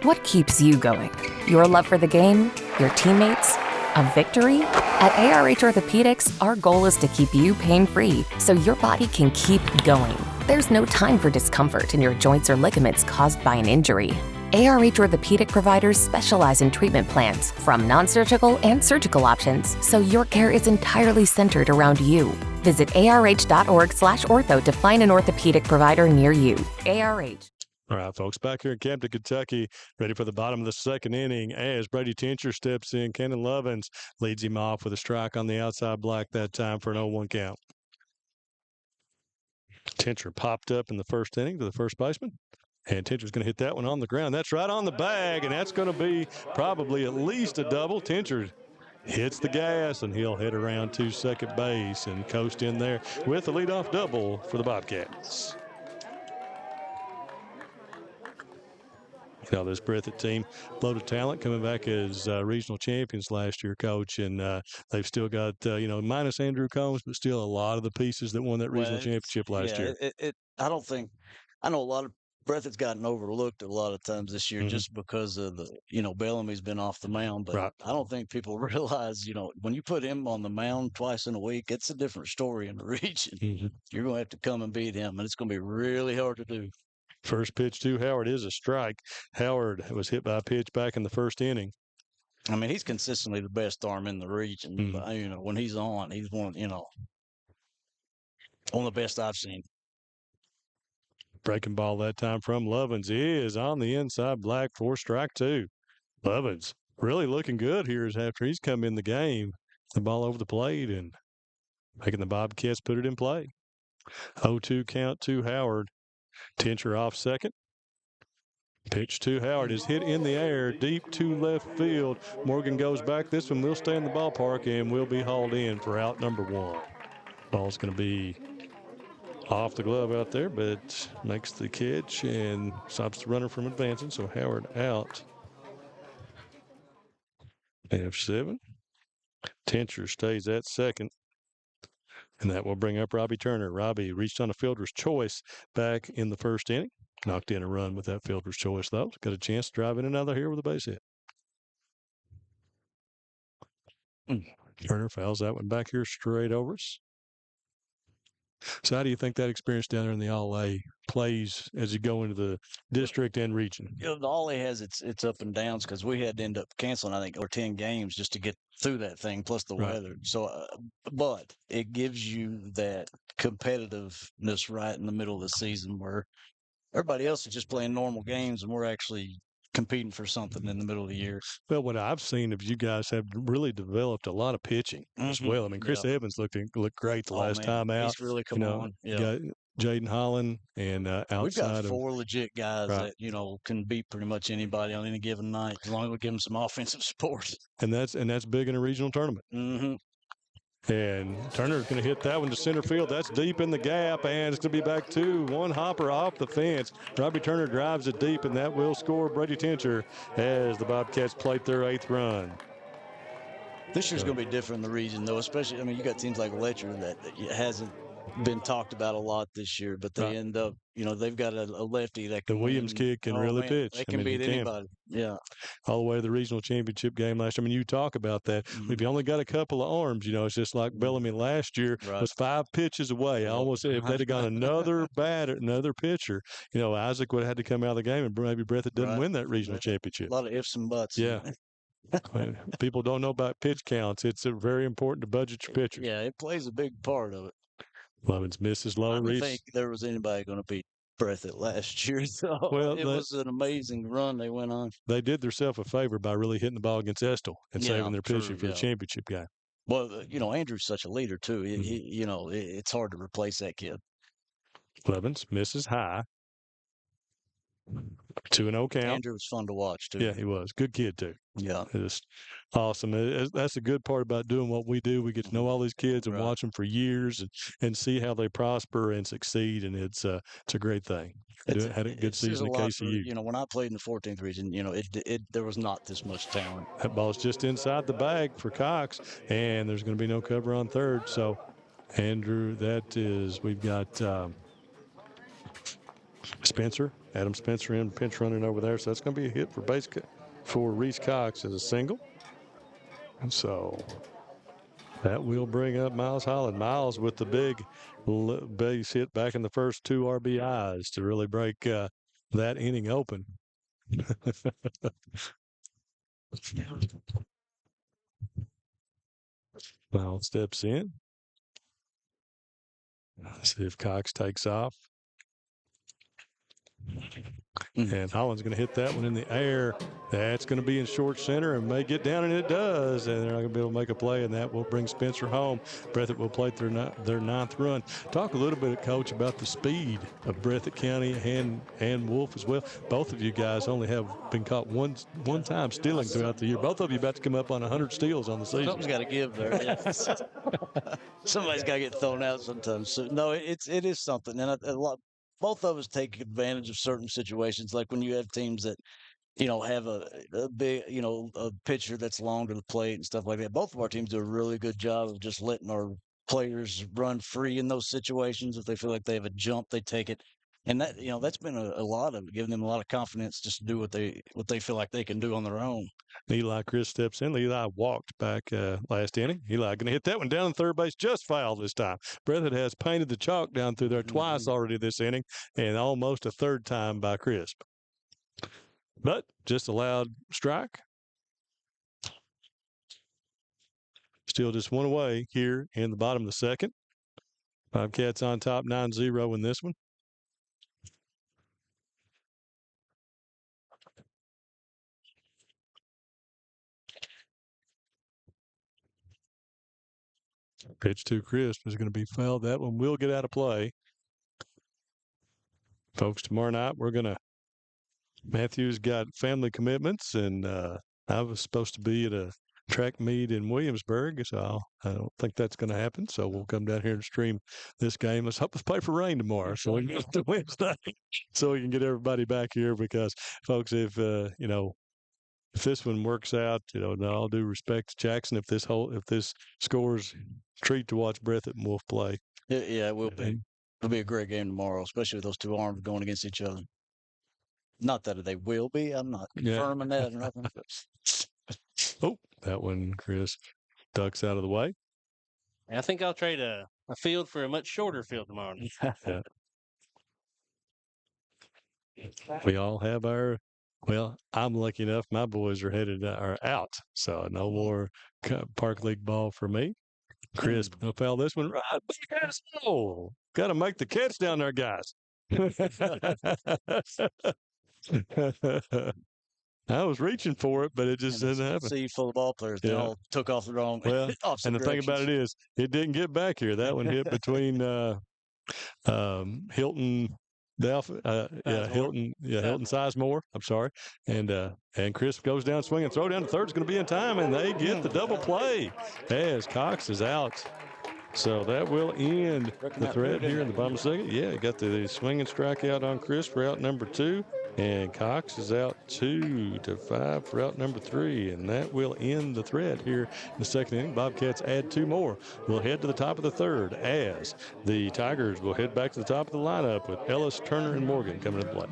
Speaker 13: What keeps you going? Your love for the game? Your teammates? A victory? At ARH Orthopedics, our goal is to keep you pain-free so your body can keep going. There's no time for discomfort in your joints or ligaments caused by an injury. ARH Orthopedic providers specialize in treatment plans, from non-surgical and surgical options, so your care is entirely centered around you. Visit arh.org/ortho to find an orthopedic provider near you. ARH.
Speaker 1: All right, folks, back here in Campton, Kentucky, ready for the bottom of the second inning as Brady Tincher steps in. Kenton Lovins leads him off with a strike on the outside black that time for an 0-1 count. Tincher popped up in the first inning to the first baseman. And Tincher's going to hit that one on the ground. That's right on the bag, and that's going to be probably at least a double. Tincher hits the gas, and he'll head around to second base and coast in there with a leadoff double for the Bobcats. This Breathitt team, loaded talent, coming back as regional champions last year, Coach, and they've still got, minus Andrew Combs, but still a lot of the pieces that won that regional championship last year.
Speaker 8: I know a lot of Breathitt's gotten overlooked a lot of times this year just because of Bellamy's been off the mound, but I don't think people realize, when you put him on the mound twice in a week, it's a different story in the region. You're going to have to come and beat him, and it's going to be really hard to do.
Speaker 1: First pitch to Howard is a strike. Howard was hit by a pitch back in the first inning.
Speaker 8: I mean, he's consistently the best arm in the region. When he's on, he's one of the best I've seen.
Speaker 1: Breaking ball that time from Lovins is on the inside black for strike 2. Lovins really looking good here after he's come in the game. The ball over the plate and making the Bobcats put it in play. 0-2 count to Howard. Tincher off second. Pitch to Howard is hit in the air, deep to left field. Morgan goes back. This one will stay in the ballpark and will be hauled in for out number 1. Ball's going to be off the glove out there, but makes the catch and stops the runner from advancing. So Howard out. F7. Tincher stays at second. And that will bring up Robbie Turner. Robbie reached on a fielder's choice back in the first inning. Knocked in a run with that fielder's choice, though. Got a chance to drive in another here with a base hit. Turner fouls that one back here straight over us. So how do you think that experience down there in the All-A plays as you go into the district and region?
Speaker 8: You know, the All-A has its up and downs because we had to end up canceling, I think, over 10 games just to get through that thing, plus the weather. So, but it gives you that competitiveness right in the middle of the season where everybody else is just playing normal games and we're actually competing for something in the middle of the year.
Speaker 1: Well, what I've seen of you guys have really developed a lot of pitching as well. I mean, Chris Evans looked great the last time out.
Speaker 8: He's really come on.
Speaker 1: You got Jaden Holland and outside
Speaker 8: we've got 4 legit guys that can beat pretty much anybody on any given night as long as we give them some offensive support.
Speaker 1: And that's big in a regional tournament.
Speaker 8: Mm-hmm.
Speaker 1: And Turner's going to hit that one to center field. That's deep in the gap, and it's going to be back to one hopper off the fence. Robbie Turner drives it deep, and that will score Brady Tincher as the Bobcats plate their 8th run.
Speaker 8: This year's going to be different in the region, though, especially, I mean, you got teams like Letcher that hasn't been talked about a lot this year, but they end up, they've got a lefty that can
Speaker 1: the Williams kid can really pitch.
Speaker 8: They can beat anybody. Yeah.
Speaker 1: All the way to the regional championship game last year. I mean, you talk about that. We've only got a couple of arms. It's just like Bellamy last year was 5 pitches away. Almost if they'd have gone another another pitcher, Isaac would have had to come out of the game, and maybe Breathitt didn't win that regional championship.
Speaker 8: A lot of ifs and buts.
Speaker 1: Yeah. People don't know about pitch counts. It's very important to budget your pitchers.
Speaker 8: Yeah, it plays a big part of it.
Speaker 1: Lovins misses low.
Speaker 8: I don't think there was anybody going to beat Breathitt last year. So it was an amazing run they went on.
Speaker 1: They did themselves a favor by really hitting the ball against Estill and saving their pitching for the championship game.
Speaker 8: Well, Andrew's such a leader too. It's hard to replace that kid.
Speaker 1: Lovins misses high. 2-0 count.
Speaker 8: Andrew was fun to watch too.
Speaker 1: Yeah, he was. Good kid too.
Speaker 8: Yeah,
Speaker 1: just awesome. That's the good part about doing what we do. We get to know all these kids and watch them for years and see how they prosper and succeed, and it's a great thing. Had a good season at KCU.
Speaker 8: When I played in the 14th region, there was not this much talent.
Speaker 1: That ball's just inside the bag for Cox, and there's going to be no cover on third. So, Andrew, we've got Adam Spencer in pinch running over there. So that's going to be a hit for Reese Cox as a single. And so that will bring up Miles Holland. Miles with the big base hit back in the first 2 RBIs to really break that inning open. Miles steps in. Let's see if Cox takes off. And Holland's going to hit that one in the air. That's going to be in short center and may get down, and it does. And they're not going to be able to make a play, and that will bring Spencer home. Breathitt will plate their 9th run. Talk a little bit, Coach, about the speed of Breathitt County and Wolf as well. Both of you guys only have been caught one time stealing throughout the year. Both of you about to come up on 100 steals on the season.
Speaker 8: Something's got to give there. Yeah. Somebody's got to get thrown out sometimes. So, no, it is something, and both of us take advantage of certain situations, like when you have teams that, have a big, a pitcher that's long to the plate and stuff like that. Both of our teams do a really good job of just letting our players run free in those situations. If they feel like they have a jump, they take it. And that, that's been a lot of giving them a lot of confidence just to do what they feel like they can do on their own.
Speaker 1: Eli Chris steps in. Eli walked back last inning. Eli going to hit that one down in third base, just foul this time. Breathitt has painted the chalk down through there twice already this inning, and almost a third time by Crisp. But just a loud strike. Still just one away here in the bottom of the second. Bobcats on top 9-0 in this one. Pitch to Crisp is going to be fouled. That one will get out of play. Folks, tomorrow night we're going to Matthew's got family commitments, and I was supposed to be at a track meet in Williamsburg, so I don't think that's going to happen. So we'll come down here and stream this game. Let's hope it's play for rain tomorrow, so we can get to Wednesday, so we can get everybody back here. Because, folks, if if this one works out, in all due respect to Jackson, if this scores treat to watch Breathitt and Wolf play.
Speaker 8: Yeah, it will be. It'll be a great game tomorrow, especially with those two arms going against each other. Not that they will be. I'm not confirming that or nothing.
Speaker 1: Oh, that one, Chris, ducks out of the way.
Speaker 9: I think I'll trade a field for a much shorter field tomorrow.
Speaker 1: Yeah. We all have our. Well, I'm lucky enough. My boys are out, so no more Park League ball for me. Chris, gonna foul this one right. Oh, got to make the catch down there, guys. I was reaching for it, but it just didn't happen.
Speaker 8: Sea full of ball players. They all took off the wrong.
Speaker 1: Well, and the thing about it is, it didn't get back here. That one hit between Hilton. Hilton Sizemore. I'm sorry, and Chris goes down swinging, throw down to third is going to be in time, and they get the double play as Cox is out. So that will end the thread here in the bottom of the second. Yeah, got the swinging strikeout on Chris for out number 2. And Cox is out 2-5 for out number 3. And that will end the thread here in the second inning. Bobcats add 2 more. We'll head to the top of the third as the Tigers will head back to the top of the lineup with Ellis, Turner, and Morgan coming to play.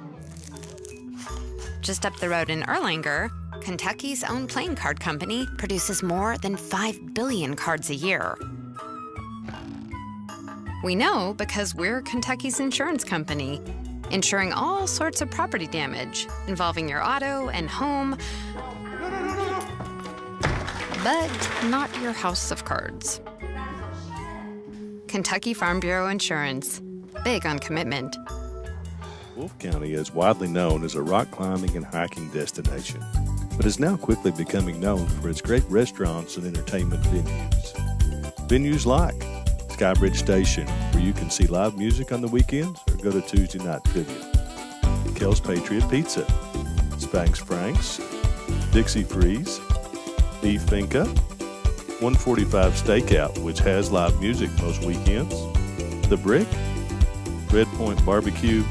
Speaker 2: Just up the road in Erlanger, Kentucky's own playing card company produces more than 5 billion cards a year. We know because we're Kentucky's insurance company, insuring all sorts of property damage involving your auto and home, but not your house of cards. Kentucky Farm Bureau Insurance, big on commitment.
Speaker 3: Wolfe County is widely known as a rock climbing and hiking destination, but is now quickly becoming known for its great restaurants and entertainment venues. Venues like Skybridge Station, where you can see live music on the weekends or go to Tuesday night trivia. Kel's Patriot Pizza, Spanx Frank's, Dixie Freeze, E Finca, 145 Stakeout, which has live music most weekends, The Brick, Red Point Barbecue,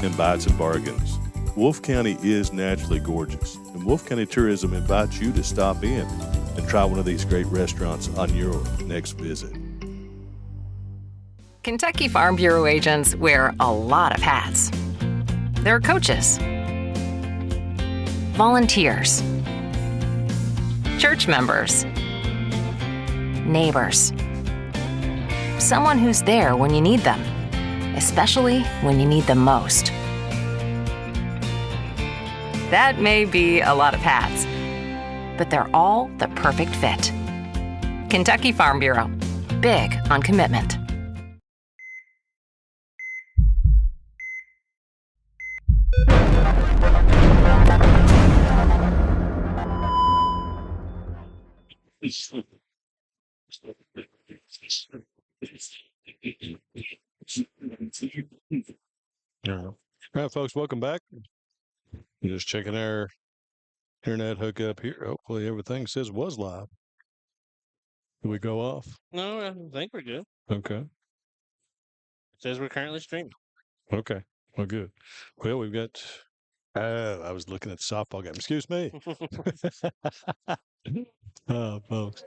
Speaker 3: and Bites and Bargains. Wolfe County is naturally gorgeous, and Wolfe County Tourism invites you to stop in and try one of these great restaurants on your next visit.
Speaker 13: Kentucky Farm Bureau agents wear a lot of hats. They're coaches, volunteers, church members, neighbors, someone who's there when you need them, especially when you need them most. That may be a lot of hats, but they're all the perfect fit. Kentucky Farm Bureau, big on commitment.
Speaker 1: All right, folks, welcome back. Just checking our internet hookup here. Hopefully everything says was live. Did we go off?
Speaker 9: No, I think we're good.
Speaker 1: Okay.
Speaker 9: It says we're currently streaming.
Speaker 1: Okay. Well, good. Well, we've got. I was looking at the softball game. Excuse me. Folks.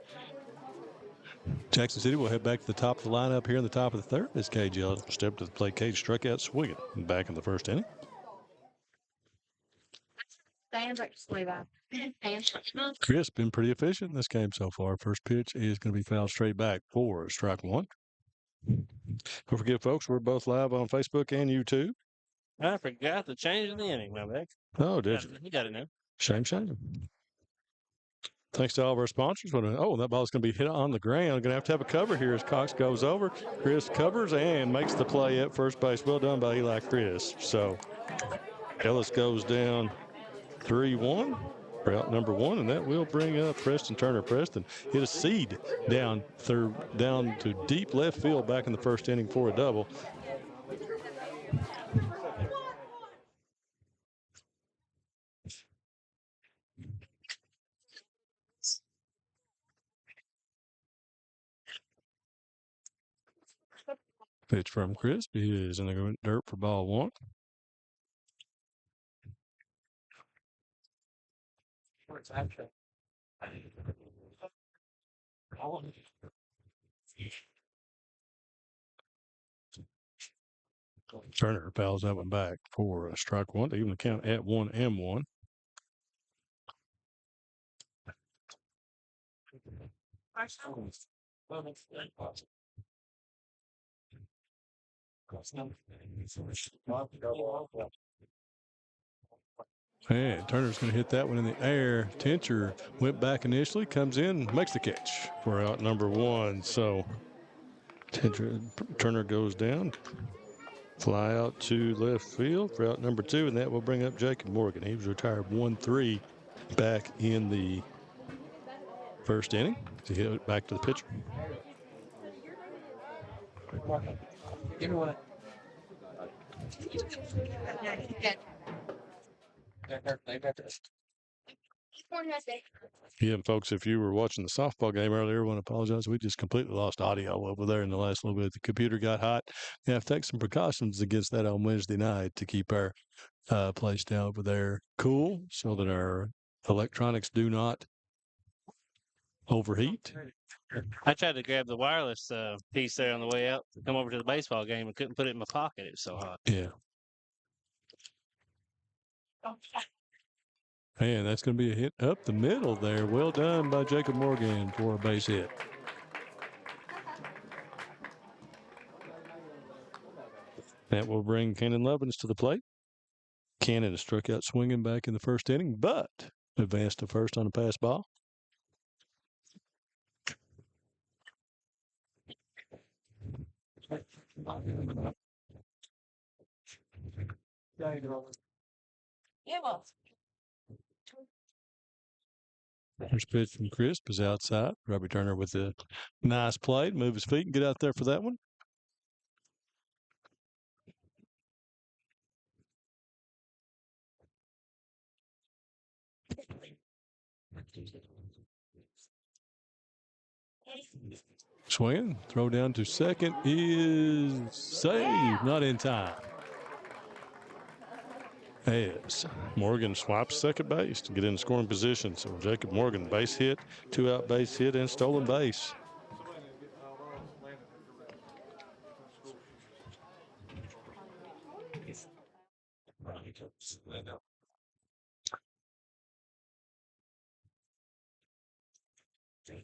Speaker 1: Jackson City will head back to the top of the lineup here in the top of the third. As Cage Ellis will step to the plate. Cage struck out swinging back in the first inning. Chris been pretty efficient in this game so far. First pitch is going to be fouled straight back for strike 1. Don't forget, folks, we're both live on Facebook and YouTube.
Speaker 9: I forgot to change the inning, my bad.
Speaker 1: Oh, did you?
Speaker 9: You got it now.
Speaker 1: Shame. Thanks to all of our sponsors. Oh, that ball's going to be hit on the ground. Going to have a cover here as Cox goes over. Chris covers and makes the play at first base. Well done by Eli Chris. So Ellis goes down 3-1 for out number 1, and that will bring up Preston Turner. Preston hit a seed down to deep left field back in the first inning for a double. Pitch from Crisp is in the dirt for ball one. Turner fouls that one back for a strike one to even the count at 1-1. And Turner's going to hit that one in the air. Tincher went back initially, comes in, makes the catch for out number one. So Turner goes down, fly out to left field for out number two, and that will bring up Jacob Morgan. He was retired 1-3 back in the first inning. To hit it back to the pitcher.
Speaker 14: Give me one.
Speaker 1: Yeah, folks, if you were watching the softball game earlier, I want to apologize. We just completely lost audio over there in the last little bit. The computer got hot. We have to take some precautions against that on Wednesday night to keep our place down over there cool so that our electronics do not overheat.
Speaker 9: I tried to grab the wireless piece there on the way out to come over to the baseball game and couldn't put it in my pocket. It was so hot.
Speaker 1: Yeah. Man, that's going to be a hit up the middle there. Well done by Jacob Morgan for a base hit. That will bring Cannon Lovins to the plate. Cannon struck out swinging back in the first inning, but advanced to first on a pass ball. First pitch from Crisp is outside. Robbie Turner with a nice play. Move his feet and get out there for that one. Swinging, throw down to second is saved, not in time. As Morgan swaps second base to get in scoring position. So Jacob Morgan, base hit, 2-out base hit, and stolen base.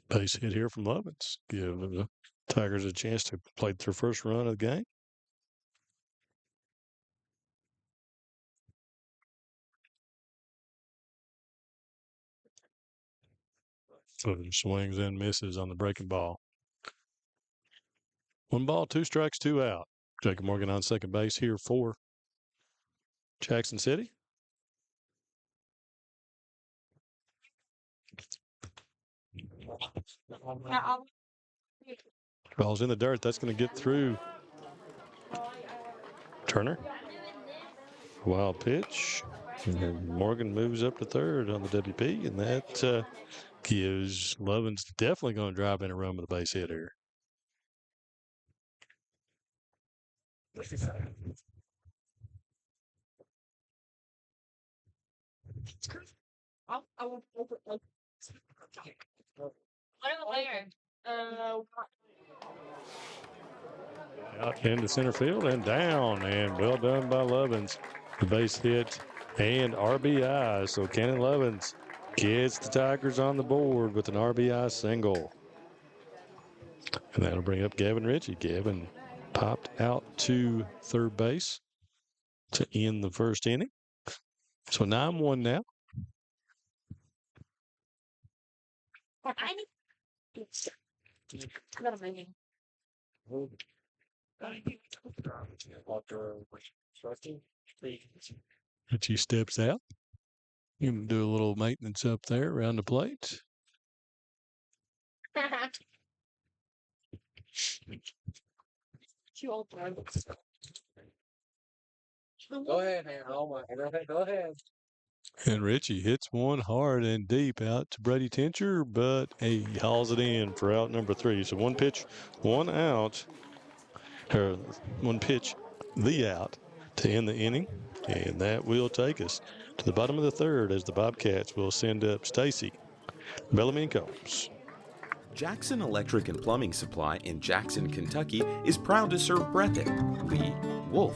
Speaker 1: Base hit here from Lovins. Give the Tigers a chance to play their first run of the game. So swings and misses on the breaking ball. 1 ball, 2 strikes, 2 out. Jacob Morgan on second base here for Jackson City. Ball's in the dirt. That's going to get through Turner. Wild pitch. And Morgan moves up to third on the WP, and that gives Lovins definitely going to drive in a run with a base hit here. Out into center field and down, and well done by Lovins. The base hit and RBI. So Cannon Lovins gets the Tigers on the board with an RBI single. And that'll bring up Gavin Ritchie. Gavin popped out to third base to end the first inning. So 9-1 now. Ritchie steps out. You can do a little maintenance up there around the plate.
Speaker 14: Go ahead, Harold. Go ahead.
Speaker 1: And Ritchie hits one hard and deep out to Brady Tincher, but he hauls it in for out number 3. So 1 pitch, 1 out. or one pitch, the out to end the inning. And that will take us to the bottom of the third as the Bobcats will send up Stacy, Bellamy, and Combs.
Speaker 4: Jackson Electric and Plumbing Supply in Jackson, Kentucky is proud to serve Breathitt, Lee, Wolf,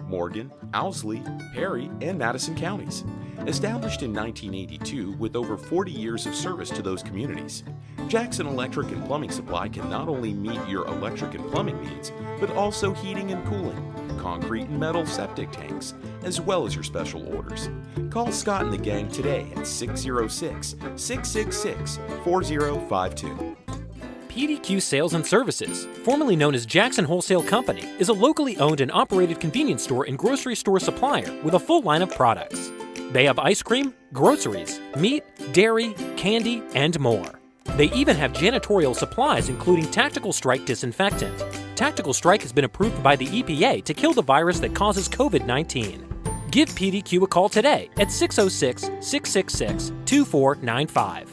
Speaker 4: Morgan, Owsley, Perry, and Madison counties. Established in 1982 with over 40 years of service to those communities, Jackson Electric and Plumbing Supply can not only meet your electric and plumbing needs, but also heating and cooling, concrete and metal septic tanks, as well as your special orders. Call Scott and the gang today at 606-666-4052.
Speaker 5: PDQ Sales and Services, formerly known as Jackson Wholesale Company, is a locally owned and operated convenience store and grocery store supplier with a full line of products. They have ice cream, groceries, meat, dairy, candy, and more. They even have janitorial supplies including Tactical Strike disinfectant. Tactical Strike has been approved by the EPA to kill the virus that causes COVID-19. Give PDQ a call today at 606-666-2495.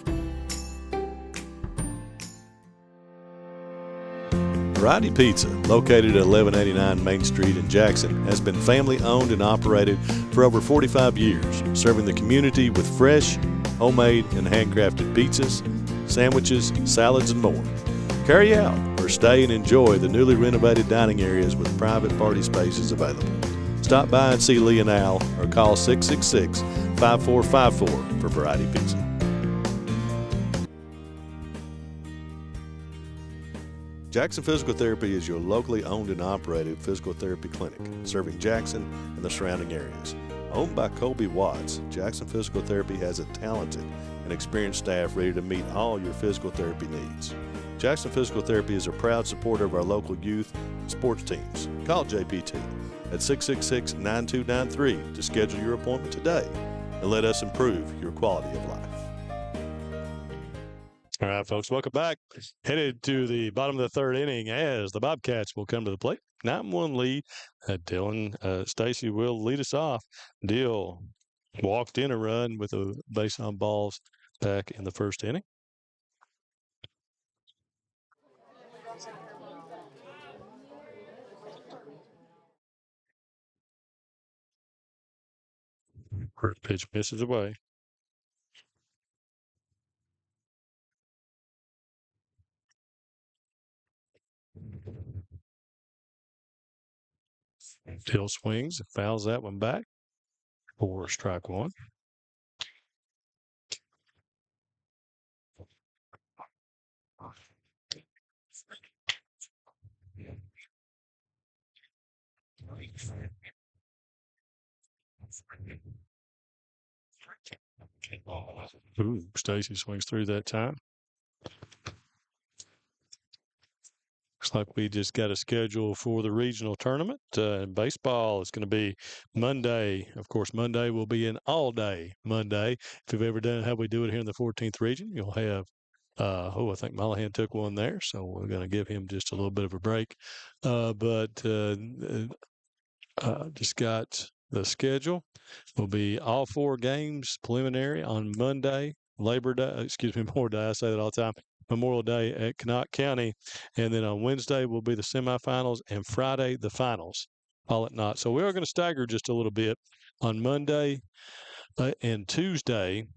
Speaker 3: Variety Pizza, located at 1189 Main Street in Jackson, has been family owned and operated for over 45 years, serving the community with fresh, homemade, and handcrafted pizzas, sandwiches, salads, and more. Carry out or stay and enjoy the newly renovated dining areas with private party spaces available. Stop by and see Lee and Al or call 666-5454 for Variety Pizza. Jackson Physical Therapy is your locally owned and operated physical therapy clinic, serving Jackson and the surrounding areas. Owned by Colby Watts, Jackson Physical Therapy has a talented and experienced staff ready to meet all your physical therapy needs. Jackson Physical Therapy is a proud supporter of our local youth and sports teams. Call JPT at 666-9293 to schedule your appointment today and let us improve your quality of life.
Speaker 1: All right, folks, welcome back. Headed to the bottom of the third inning as the Bobcats will come to the plate. 9-1 lead. Dylan Stacy will lead us off. Dill walked in a run with a base on balls back in the first inning. First pitch misses away. Dill swings, fouls that one back for strike one. Ooh, Stacy swings through that time. Looks like we just got a schedule for the regional tournament. Baseball is going to be Monday. Of course, Monday will be an all-day Monday. If you've ever done how we do it here in the 14th region, you'll have, I think Mollahan took one there, so we're going to give him just a little bit of a break. Just got the schedule. Will be all four games preliminary on Monday, Memorial Day, I say that all the time. Memorial Day at Knox County. And then on Wednesday will be the semifinals and Friday the finals, all at Knox. So we are going to stagger just a little bit. On Monday and Tuesday,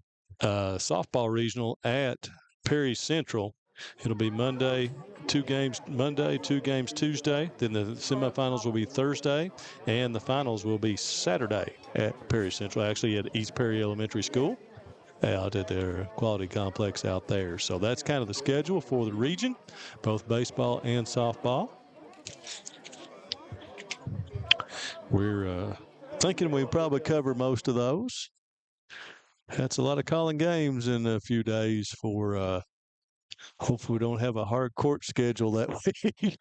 Speaker 1: softball regional at Perry Central. It'll be Monday, 2 games Monday, 2 games Tuesday. Then the semifinals will be Thursday, and the finals will be Saturday at Perry Central, actually at East Perry Elementary School, out at their quality complex out there. So that's kind of the schedule for the region, both baseball and softball. We're thinking we probably cover most of those. That's a lot of calling games in a few days for hopefully we don't have a hard court schedule that week.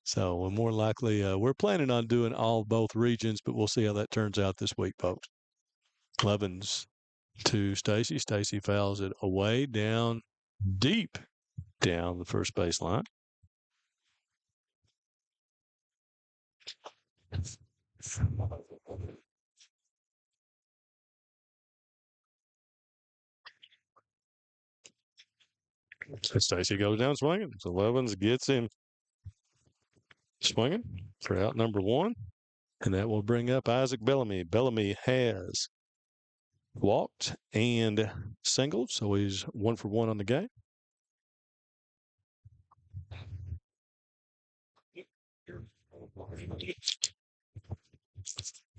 Speaker 1: So we're more likely, we're planning on doing both regions, but we'll see how that turns out this week, folks. Levens to Stacy. Stacy fouls it away, down deep down the first base line. So Stacy goes down swinging. So Levens gets him swinging for out number one. And that will bring up Isaac Bellamy. Bellamy has walked and singled, so he's 1 for 1 on the game.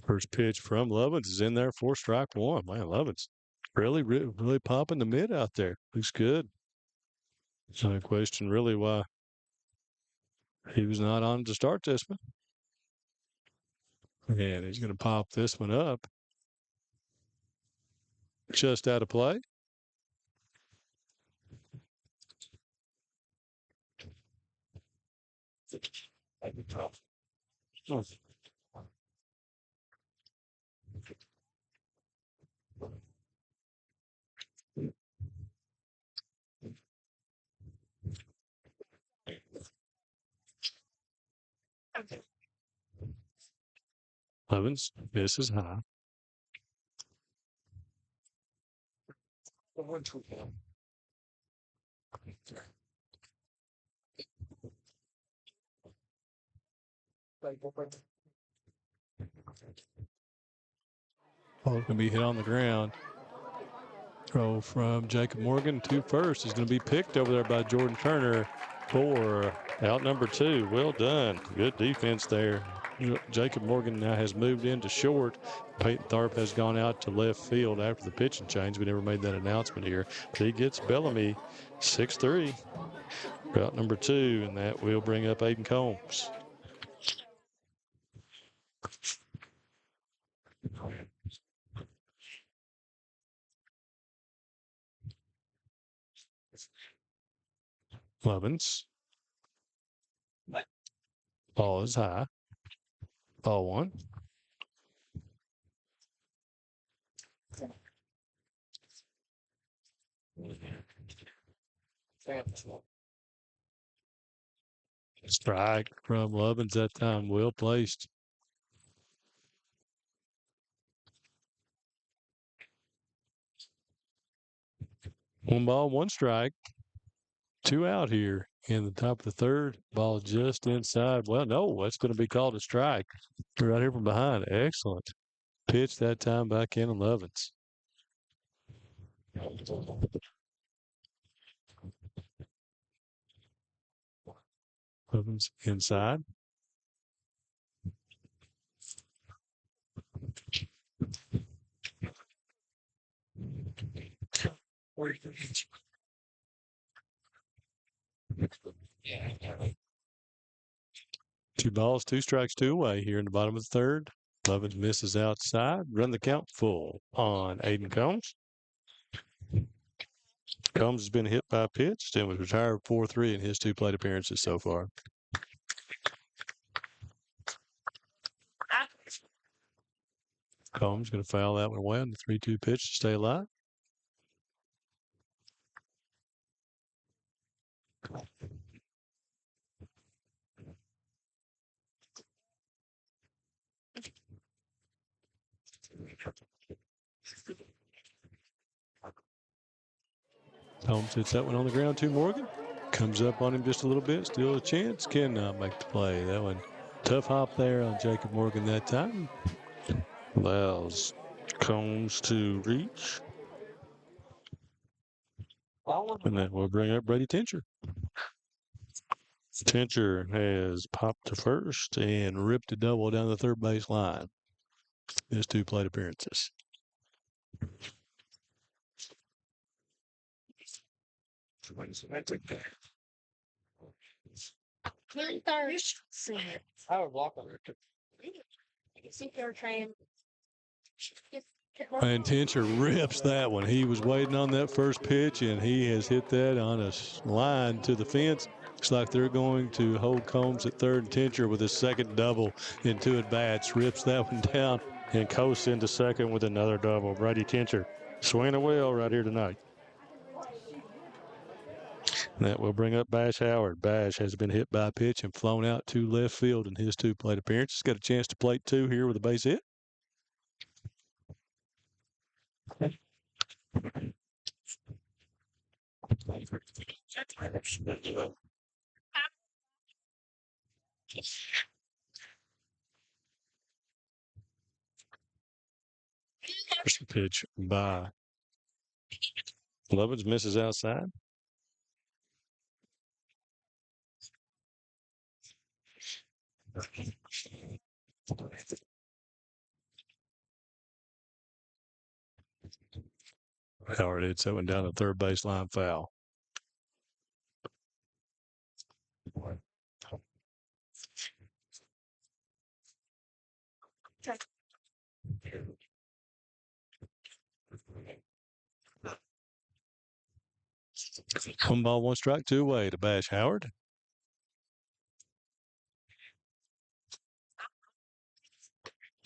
Speaker 1: First pitch from Lovins is in there for strike one. Man, Lovins really popping the mid out there. Looks good. No question really why he was not on to start this one. And he's going to pop this one up. Just out of play. Evans misses high. Ball going to be hit on the ground. Throw from Jacob Morgan to first is going to be picked over there by Jordan Turner for out number two. Well done. Good defense there. Jacob Morgan now has moved into short. Peyton Tharp has gone out to left field after the pitching change. We never made that announcement here. But he gets Bellamy 6-3 for out number two, and that will bring up Aiden Combs. Lovins. Ball is high. Ball one. Strike from Lovins that time. Well placed. One ball, one strike. Two out here in the top of the third. Ball just inside. Well, no, that's going to be called a strike. Right here from behind. Excellent pitch that time by Kenan Lovins. Lovins inside. Two balls, two strikes, two away here in the bottom of the third. Lovins misses outside. Run the count full on Aiden Combs. Combs has been hit by a pitch and was retired 4-3 in his two plate appearances so far. Combs going to foul that one away on the 3-2 pitch to stay alive. Combs hits that one on the ground to Morgan. Comes up on him just a little bit. Still a chance. Cannot make the play. That one, tough hop there on Jacob Morgan that time. Allows Combs to reach. And then we'll bring up Brady Tincher. Tincher has popped to first and ripped a double down the third base line. His two plate appearances.
Speaker 14: I would block them.
Speaker 1: And Tincher rips that one. He was waiting on that first pitch, and he has hit that on a line to the fence. Looks like they're going to hold Combs at third, and Tincher with his second double in two at-bats rips that one down and coasts into second with another double. Brady Tincher swinging a wheel right here tonight. That will bring up Bash Howard. Bash has been hit by a pitch and flown out to left field in his two plate appearances. Got a chance to plate two here with a base hit. First pitch by Lovins, misses outside. Howard hits that one down the third baseline foul. One ball, one strike, two away to Bash Howard.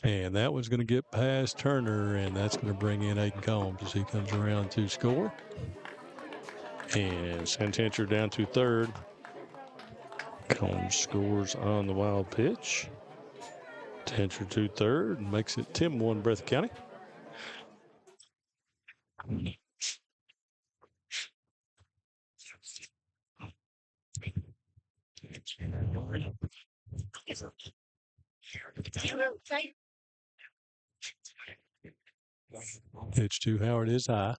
Speaker 1: And that one's going to get past Turner, and that's going to bring in Aiden Combs as he comes around to score. And Santincher down to third. Combs scores on the wild pitch. Tincher to third, makes it 10-1 Breathitt County. Pitch to Howard is high.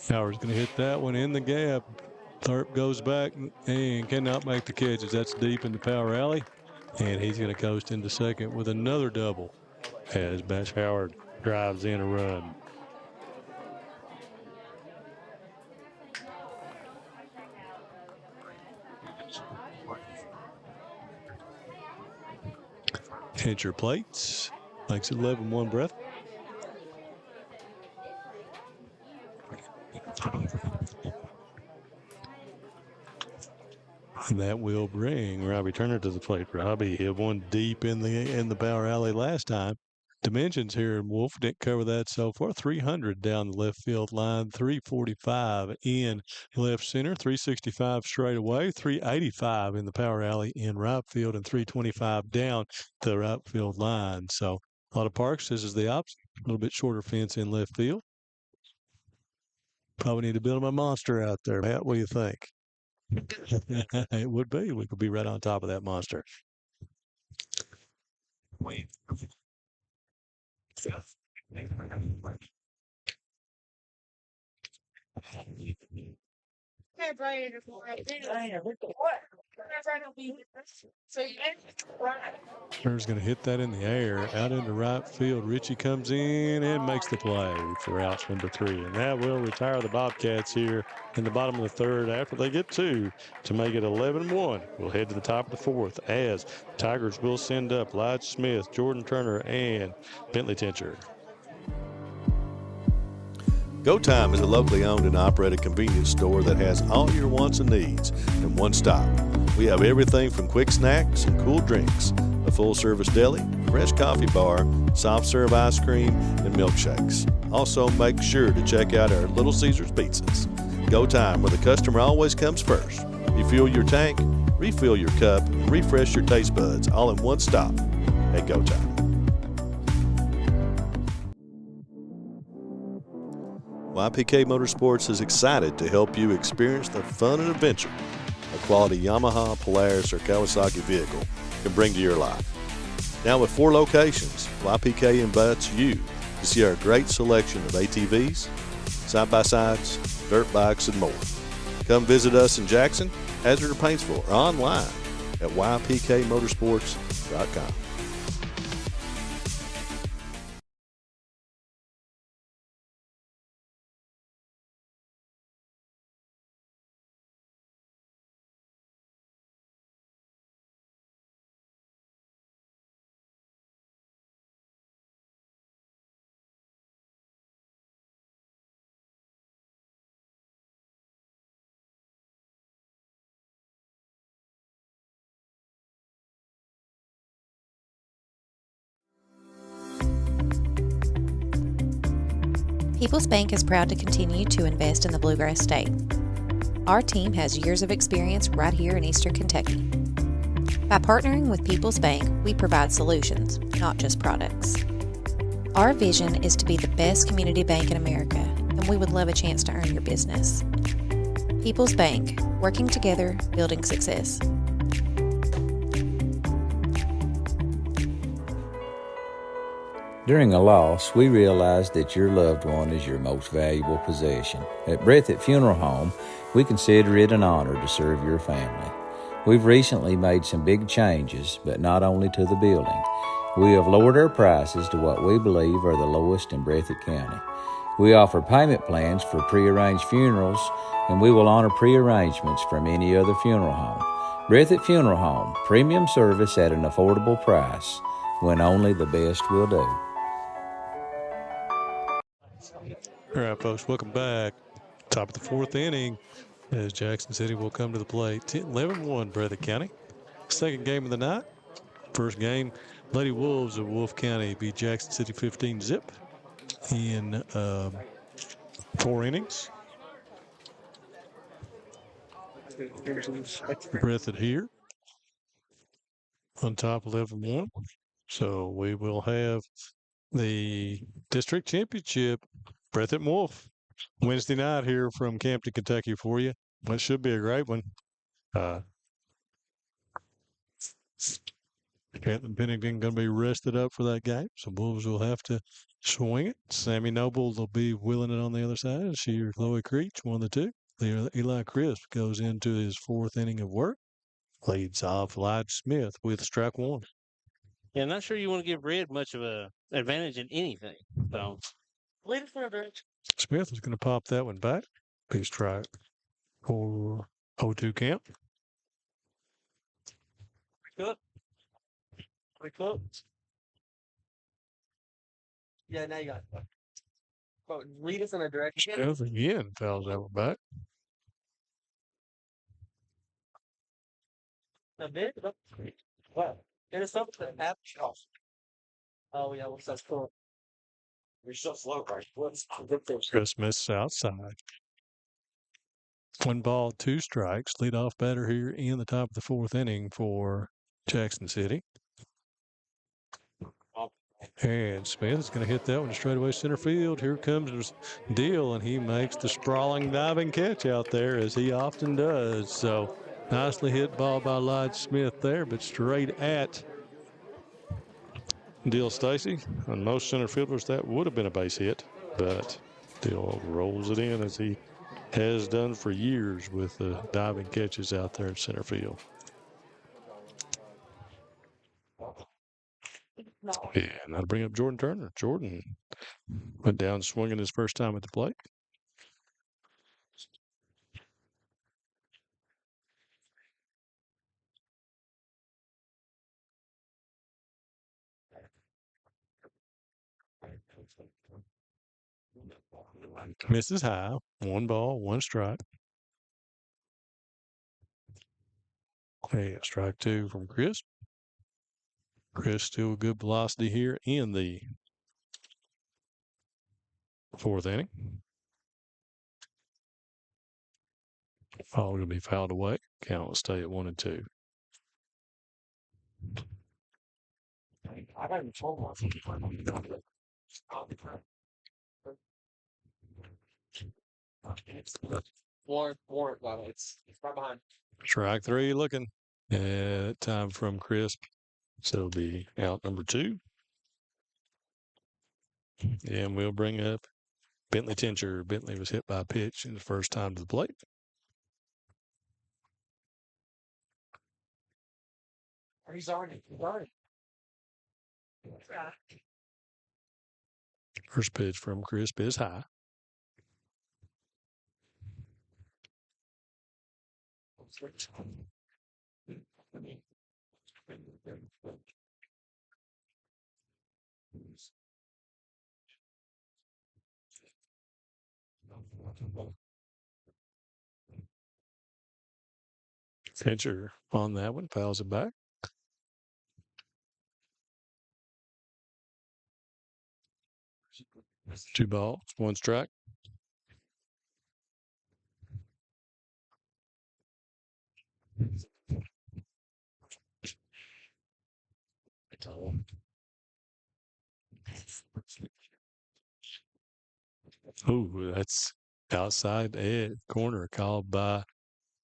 Speaker 1: Howard's going to hit that one in the gap. Tharp goes back and cannot make the catches. That's deep in the power alley. And he's going to coast into second with another double as Bash Howard drives in a run. Tincher plates. Makes it 11-1 Breathitt. And that will bring Robbie Turner to the plate. Robbie hit one deep in the power alley last time. Dimensions here, and Wolf didn't cover that so far. 300 down the left field line, 345 in left center, 365 straight away, 385 in the power alley in right field, and 325 down the right field line. So a lot of parks. This is the opposite. A little bit shorter fence in left field. Probably need to build him a monster out there, Matt. What do you think? It would be. We could be right on top of that monster. Turner's going to hit that in the air out into right field. Richie comes in and makes the play for outs number 3. And that will retire the Bobcats here in the bottom of the third after they get 2 to make it 11-1. We'll head to the top of the fourth as Tigers will send up Lige Smith, Jordan Turner, and Bentley Tincher.
Speaker 3: Go Time is a locally owned and operated convenience store that has all your wants and needs in one stop. We have everything from quick snacks and cool drinks, a full-service deli, fresh coffee bar, soft-serve ice cream, and milkshakes. Also, make sure to check out our Little Caesars pizzas. Go Time, where the customer always comes first. Refuel your tank, refill your cup, and refresh your taste buds all in one stop at Go Time. YPK Motorsports is excited to help you experience the fun and adventure a quality Yamaha, Polaris, or Kawasaki vehicle can bring to your life. Now with 4 locations, YPK invites you to see our great selection of ATVs, side-by-sides, dirt bikes, and more. Come visit us in Jackson, Hazard, or Paintsville, or online at ypkmotorsports.com.
Speaker 6: People's Bank is proud to continue to invest in the Bluegrass State. Our team has years of experience right here in Eastern Kentucky. By partnering with People's Bank, we provide solutions, not just products. Our vision is to be the best community bank in America, and we would love a chance to earn your business. People's Bank, working together, building success.
Speaker 10: During a loss, we realize that your loved one is your most valuable possession. At Breathitt Funeral Home, we consider it an honor to serve your family. We've recently made some big changes, but not only to the building. We have lowered our prices to what we believe are the lowest in Breathitt County. We offer payment plans for prearranged funerals, and we will honor prearrangements from any other funeral home. Breathitt Funeral Home, premium service at an affordable price, when only the best will do.
Speaker 1: All right, folks, welcome back. Top of the fourth inning as Jackson City will come to the plate. 11-1 Breathitt County. Second game of the night. First game, Lady Wolves of Wolf County beat Jackson City 15-0 in 4 innings. Breathitt here on top 11-1. So we will have the district championship, Breathitt and Wolf, Wednesday night here from Campton, Kentucky for you. That should be a great one. Caitlin Pennington going to be rested up for that game, so Wolves will have to swing it. Sammy Noble will be wheeling it on the other side. She or Chloe Creech, one of the two. Eli Crisp goes into his 4th inning of work. Leads off Lige Smith with strike 1.
Speaker 9: Yeah, I'm not sure you want to give Red much of a advantage in anything. So, lead it for a direction.
Speaker 1: Smith is going to pop that one back. Big strike for 0-2 count.
Speaker 14: Good. Good. Yeah, now you got it. But lead us in a direction.
Speaker 1: Smith again fouls that one back.
Speaker 14: A bit. What? There's something that happens. Oh, yeah, what's that score? You're so slow, right? What's
Speaker 1: Christmas outside. 1 ball, 2 strikes. Leadoff batter here in the top of the 4th inning for Jackson City. And Smith is going to hit that one straight away center field. Here comes Deal, and he makes the sprawling diving catch out there, as he often does. So nicely hit ball by Lige Smith there, but straight at Deal Stacy. On most center fielders, that would have been a base hit, but Deal rolls it in, as he has done for years with diving catches out there in center field. Yeah, now to bring up Jordan Turner. Jordan went down swinging his first time at the plate. Misses high. 1 ball, 1 strike. Hey, strike 2 from Chris. Chris still good velocity here in the 4th inning. Ball going to be fouled away. Count will stay at 1-2.
Speaker 14: I got even told one. Warren, well, it's right behind.
Speaker 1: Strike 3 looking. Time from Crisp. So it'll be out number 2. And we'll bring up Bentley Tincher. Bentley was hit by a pitch in the first time to the plate.
Speaker 14: He's already.
Speaker 1: First pitch from Crisp is high. Pitcher on that one, fouls it back. Two balls, 1 strike. Ooh, that's outside edge corner called by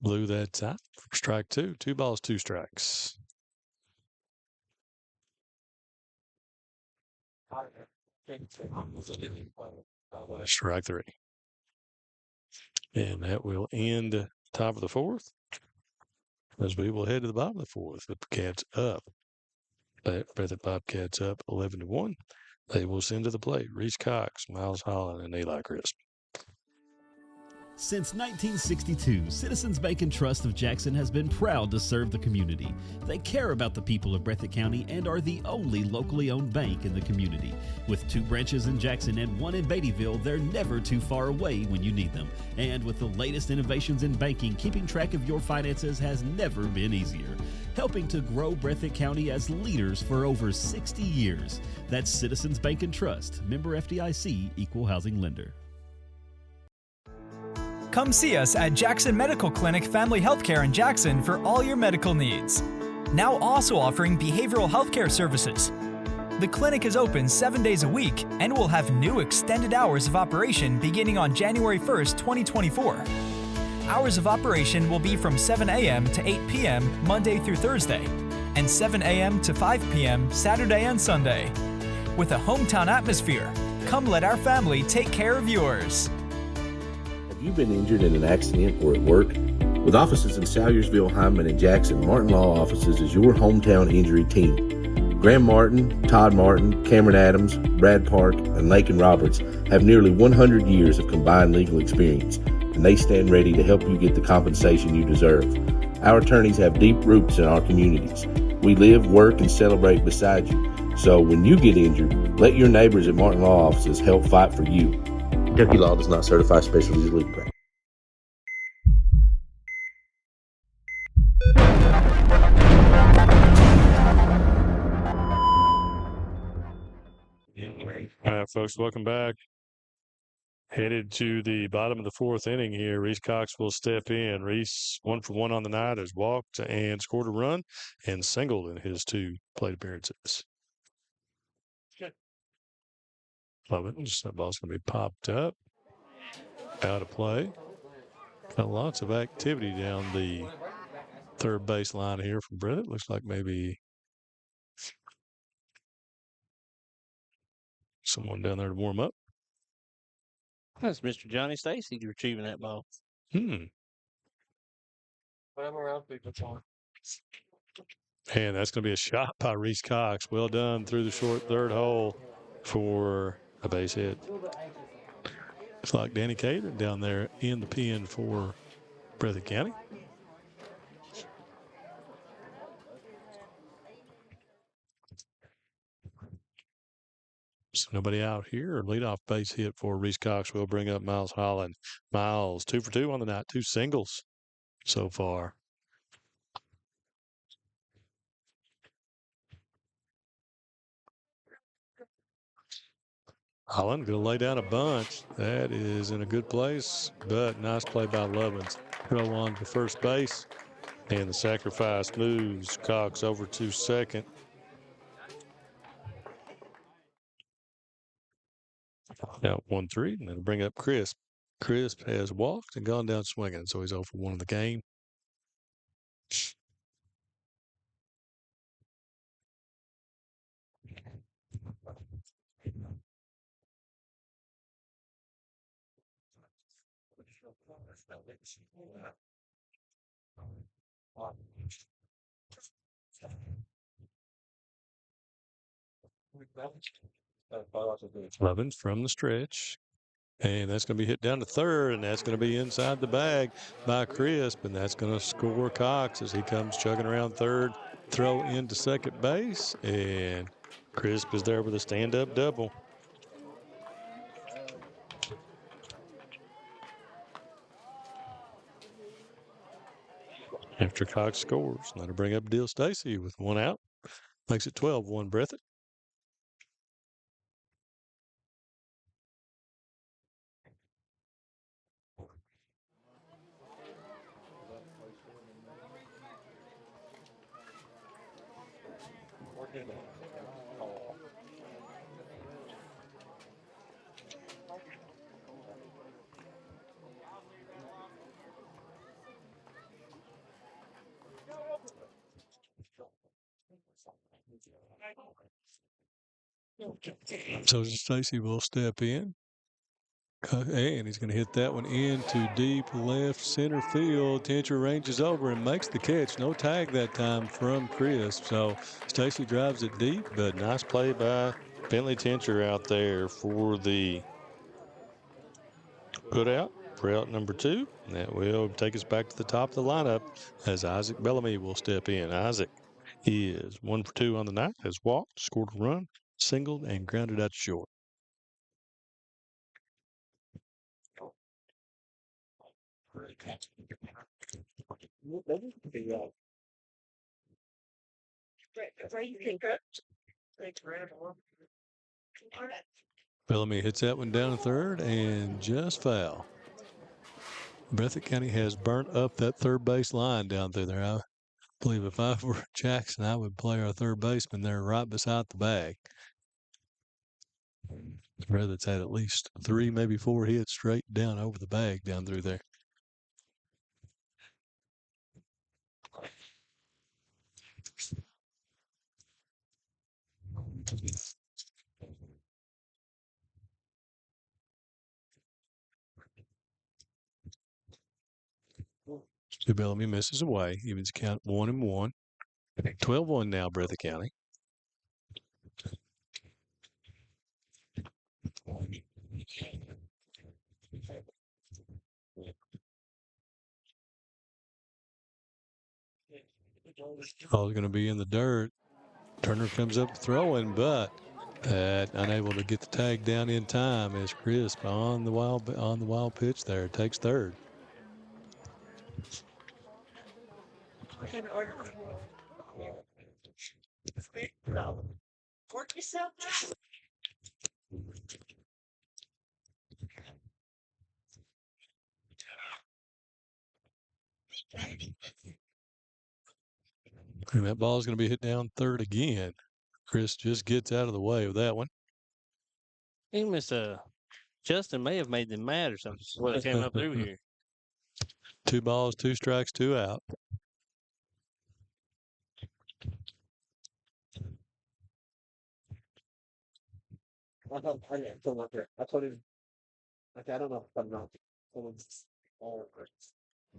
Speaker 1: Blue that time. Strike two. 2 balls, 2 strikes. Strike three. And that will end top of the fourth. As we will head to the bottom of the fourth. The Cats up. Breathitt Bobcats up 11-1. They will send to the plate Reese Cox, Miles Holland, and Eli Crisp.
Speaker 7: Since 1962, Citizens Bank and Trust of Jackson has been proud to serve the community. They care about the people of Breathitt County and are the only locally owned bank in the community. With 2 branches in Jackson and 1 in Beattyville, they're never too far away when you need them. And with the latest innovations in banking, keeping track of your finances has never been easier. Helping to grow Breathitt County as leaders for over 60 years. That's Citizens Bank and Trust, member FDIC, equal housing lender.
Speaker 11: Come see us at Jackson Medical Clinic Family Healthcare in Jackson for all your medical needs. Now also offering behavioral healthcare services. The clinic is open 7 days a week and will have new extended hours of operation beginning on January 1st, 2024. Hours of operation will be from 7 a.m. to 8 p.m. Monday through Thursday, and 7 a.m. to 5 p.m. Saturday and Sunday. With a hometown atmosphere, come let our family take care of yours.
Speaker 12: Have you been injured in an accident or at work? With offices in Salyersville, Hyman, and Jackson, Martin Law Offices is your hometown injury team. Graham Martin, Todd Martin, Cameron Adams, Brad Park, and Lakin Roberts have nearly 100 years of combined legal experience, and they stand ready to help you get the compensation you deserve. Our attorneys have deep roots in our communities. We live, work, and celebrate beside you. So when you get injured, let your neighbors at Martin Law Offices help fight for you. Kentucky law does not certify specialties legal practice.
Speaker 1: All right, folks, welcome back. Headed to the bottom of the fourth inning here. Reese Cox will step in. Reese, 1 for 1 on the night, has walked and scored a run and singled in his 2 plate appearances. Lovins, that ball's going to be popped up. Out of play. Got lots of activity down the third base line here from Breathitt. Looks like maybe someone down there to warm up.
Speaker 9: That's Mr. Johnny Stacy retrieving that ball.
Speaker 1: And that's going to be a shot by Reese Cox. Well done through the short third hole for a base hit. It's like Danny Cater down there in the pen for Breathitt County. So nobody out here. Leadoff base hit for Reese Cox will bring up Miles Holland. Miles, 2 for 2 on the night. 2 singles so far. Holland going to lay down a bunch. That is in a good place, but nice play by Lovins. Throw on to first base, and the sacrifice moves Cox over to second. Now 1-3, and that'll bring up Crisp. Crisp has walked and gone down swinging, so he's 0 for 1 in the game. Lovins from the stretch. And that's going to be hit down to third, and that's going to be inside the bag by Crisp, and that's going to score Cox as he comes chugging around third, throw into second base, and Crisp is there with a stand-up double. After Cox scores, that'll bring up Deal Stacy with 1 out. Makes it 12-1 Breathitt. So Stacy will step in. And he's going to hit that one into deep left center field. Tincher ranges over and makes the catch. No tag that time from Chris. So Stacy drives it deep, but nice play by Bentley Tincher out there for the put out for out number 2. And that will take us back to the top of the lineup as Isaac Bellamy will step in. Isaac is 1 for 2 on the night, has walked, scored a run, singled, and grounded out short. Bellamy hits that one down to third and just foul. Breathitt County has burnt up that third base line down through there. I believe if I were Jackson, I would play our third baseman there right beside the bag. Breathitt's had at least 3, maybe 4 hits straight down over the bag down through there. Bellamy misses away. Evens count 1-1. 12-1 now, Breathitt County. Ball's going to be in the dirt. Turner comes up throwing, but unable to get the tag down in time as Crisp on the wild pitch there takes third. And that ball is going to be hit down third again. Chris just gets out of the way of that one.
Speaker 9: He missed Justin may have made them mad or something when he came up through here.
Speaker 1: 2 balls, 2 strikes, 2 out.
Speaker 14: I told him, okay, I don't know if I'm not.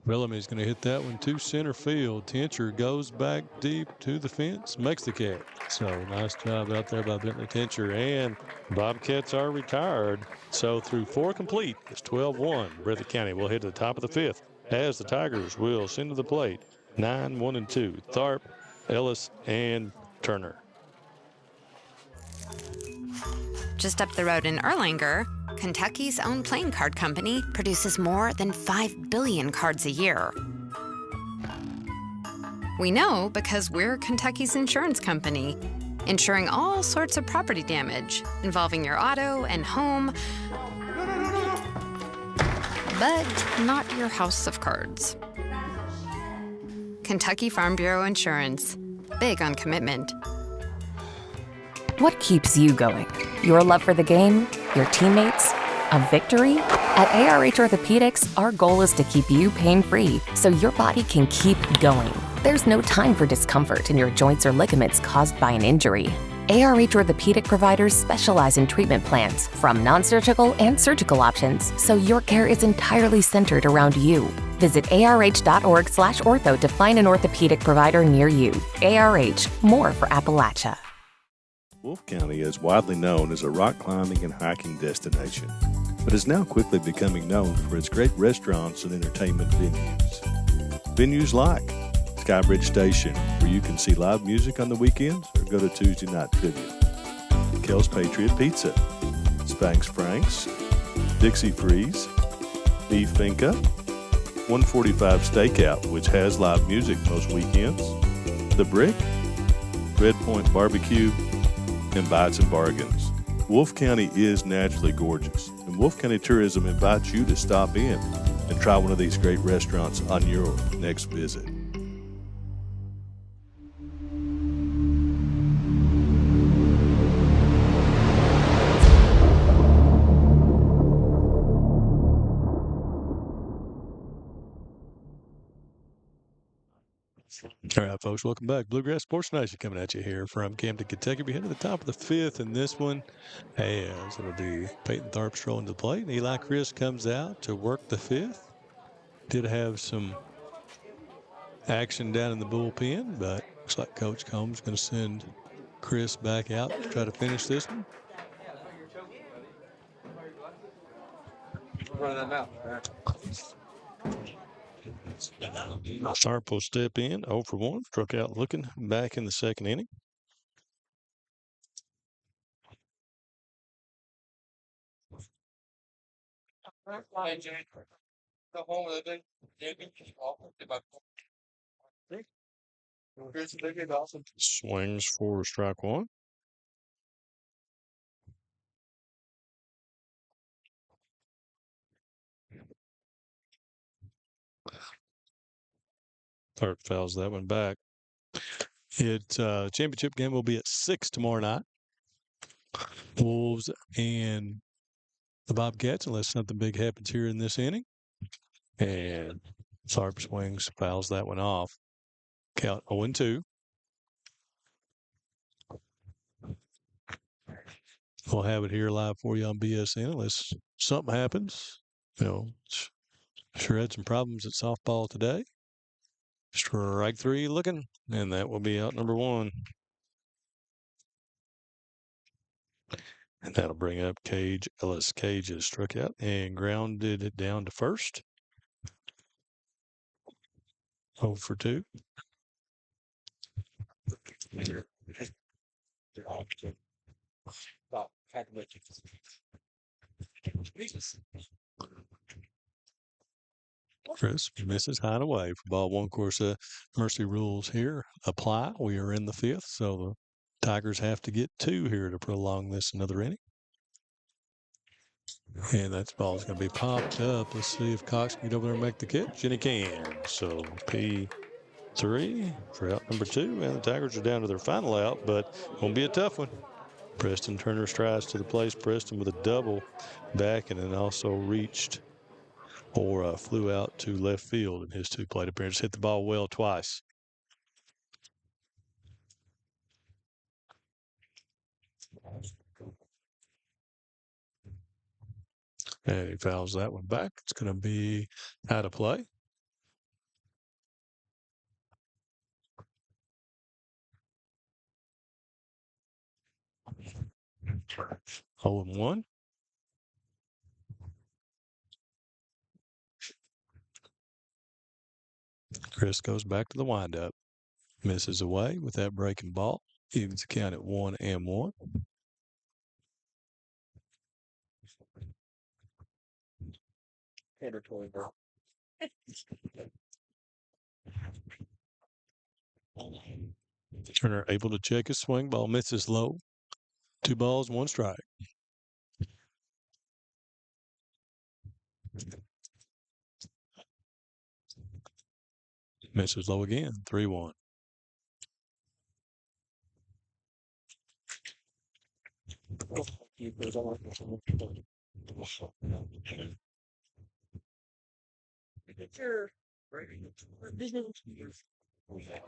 Speaker 1: Bellamy's going to hit that one to center field. Tincher goes back deep to the fence, makes the catch. So nice job out there by Bentley Tincher. And Bobcats are retired. So through 4 complete, it's 12-1. Breathitt County will hit to the top of the 5th as the Tigers will send to the plate 9-1-2. Tharp, Ellis, and Turner.
Speaker 2: Just up the road in Erlanger, Kentucky's own playing card company produces more than 5 billion cards a year. We know because we're Kentucky's insurance company, insuring all sorts of property damage involving your auto and home, but not your house of cards. Kentucky Farm Bureau Insurance. Big on commitment.
Speaker 13: What keeps you going? Your love for the game? Your teammates? A victory? At ARH Orthopedics, our goal is to keep you pain-free so your body can keep going. There's no time for discomfort in your joints or ligaments caused by an injury. ARH Orthopedic providers specialize in treatment plans, from non-surgical and surgical options, so your care is entirely centered around you. Visit arh.org/ortho to find an orthopedic provider near you. ARH, more for Appalachia.
Speaker 3: Wolfe County is widely known as a rock climbing and hiking destination, but is now quickly becoming known for its great restaurants and entertainment venues. Venues like Skybridge Station, where you can see live music on the weekends or go to Tuesday night trivia. Kel's Patriot Pizza, Spanx Franks, Dixie Freeze, Beef Finca, 145 Stakeout, which has live music most weekends, The Brick, Red Point Barbecue, and Bites and Bargains. Wolfe County is naturally gorgeous, and Wolfe County Tourism invites you to stop in and try one of these great restaurants on your next visit.
Speaker 1: All right, folks, welcome back. Bluegrass Sports Nation coming at you here from Campton, Kentucky. We head to the top of the fifth in this one, as it'll be Peyton Tharp strolling to the plate. And Eli Chris comes out to work the fifth. Did have some action down in the bullpen, but looks like Coach Combs is going to send Chris back out to try to finish this one. Tharp will step in, 0 for 1, struck out looking back in the second inning. Swings for strike one. Tharp fouls that one back. Championship game will be at 6 tomorrow night. Wolves and the Bobcats, unless something big happens here in this inning. And Tharp swings, fouls that one off. Count 0-2. We'll have it here live for you on BSN unless something happens. Sure had some problems at softball today. Strike 3 looking, and that will be out number 1. And that'll bring up Cage. Ellis Cage is struck out and grounded it down to first. 0 for 2. Chris misses high and away for ball 1. Of course, mercy rules here apply. We are in the 5th, so the Tigers have to get 2 here to prolong this another inning. And that ball's going to be popped up. Let's see if Cox can get over there and make the catch. And he can. So P3 for out number 2. And the Tigers are down to their final out, but won't be a tough one. Preston Turner strides to the place. Preston with a double back, and then also reached or flew out to left field in his 2 plate appearances. Hit the ball well twice. And he fouls that one back. It's going to be out of play. Oh, and 1. Chris goes back to the windup. Misses away with that breaking ball. Evens the count at 1-1. Turner able to check his swing. Ball misses low. 2 balls, 1 strike. Misses low again. 3-1.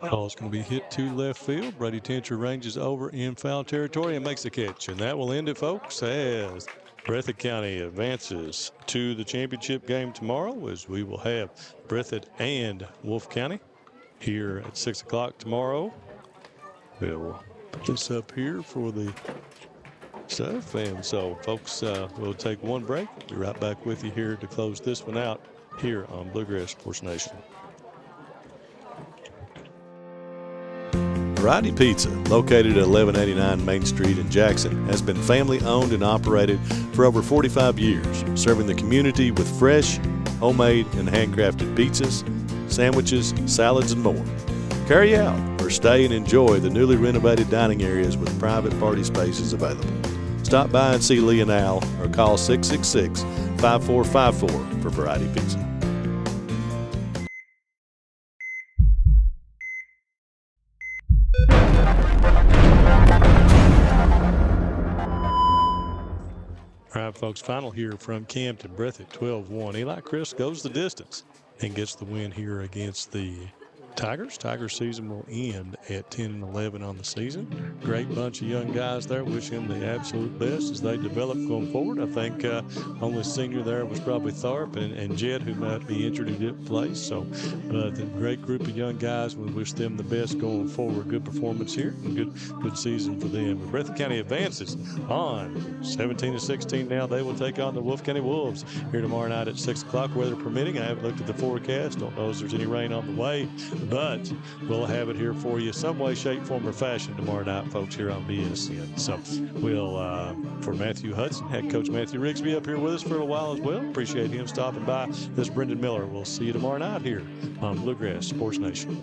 Speaker 1: Ball's going to be hit to left field. Brady Tincher ranges over in foul territory and makes the catch. And that will end it, folks, as Breathitt County advances to the championship game tomorrow, as we will have Breathitt and Wolfe County here at 6 o'clock tomorrow. We'll put this up here for the stuff. And so, folks, we'll take one break. Be right back with you here to close this one out here on Bluegrass Sports Nation. Variety Pizza, located at 1189 Main Street in Jackson, has been family owned and operated for over 45 years, serving the community with fresh, homemade, and handcrafted pizzas, sandwiches, salads, and more. Carry out or stay and enjoy the newly renovated dining areas with private party spaces available. Stop by and see Lee and Al or call 666-5454 for Variety Pizza. All right, folks, final here from Campton. Breathitt 12-1. Eli Chris goes the distance and gets the win here against the Tigers. Tigers season will end at 10-11 on the season. Great bunch of young guys there. Wish him the absolute best as they develop going forward. I think only senior there was probably Tharp and Jed, who might be injured who didn't play. So the great group of young guys. We wish them the best going forward. Good performance here and good season for them. Breathitt County advances on 17-16 now. They will take on the Wolf County Wolves here tomorrow night at 6 o'clock, weather permitting. I haven't looked at the forecast. Don't know if there's any rain on the way, but we'll have it here for you some way, shape, form, or fashion tomorrow night, folks, here on BSN. So we'll, for Matthew Hudson, head coach Matthew Rigsby up here with us for a while as well. Appreciate him stopping by. This is Brendan Miller. We'll see you tomorrow night here on Bluegrass Sports Nation.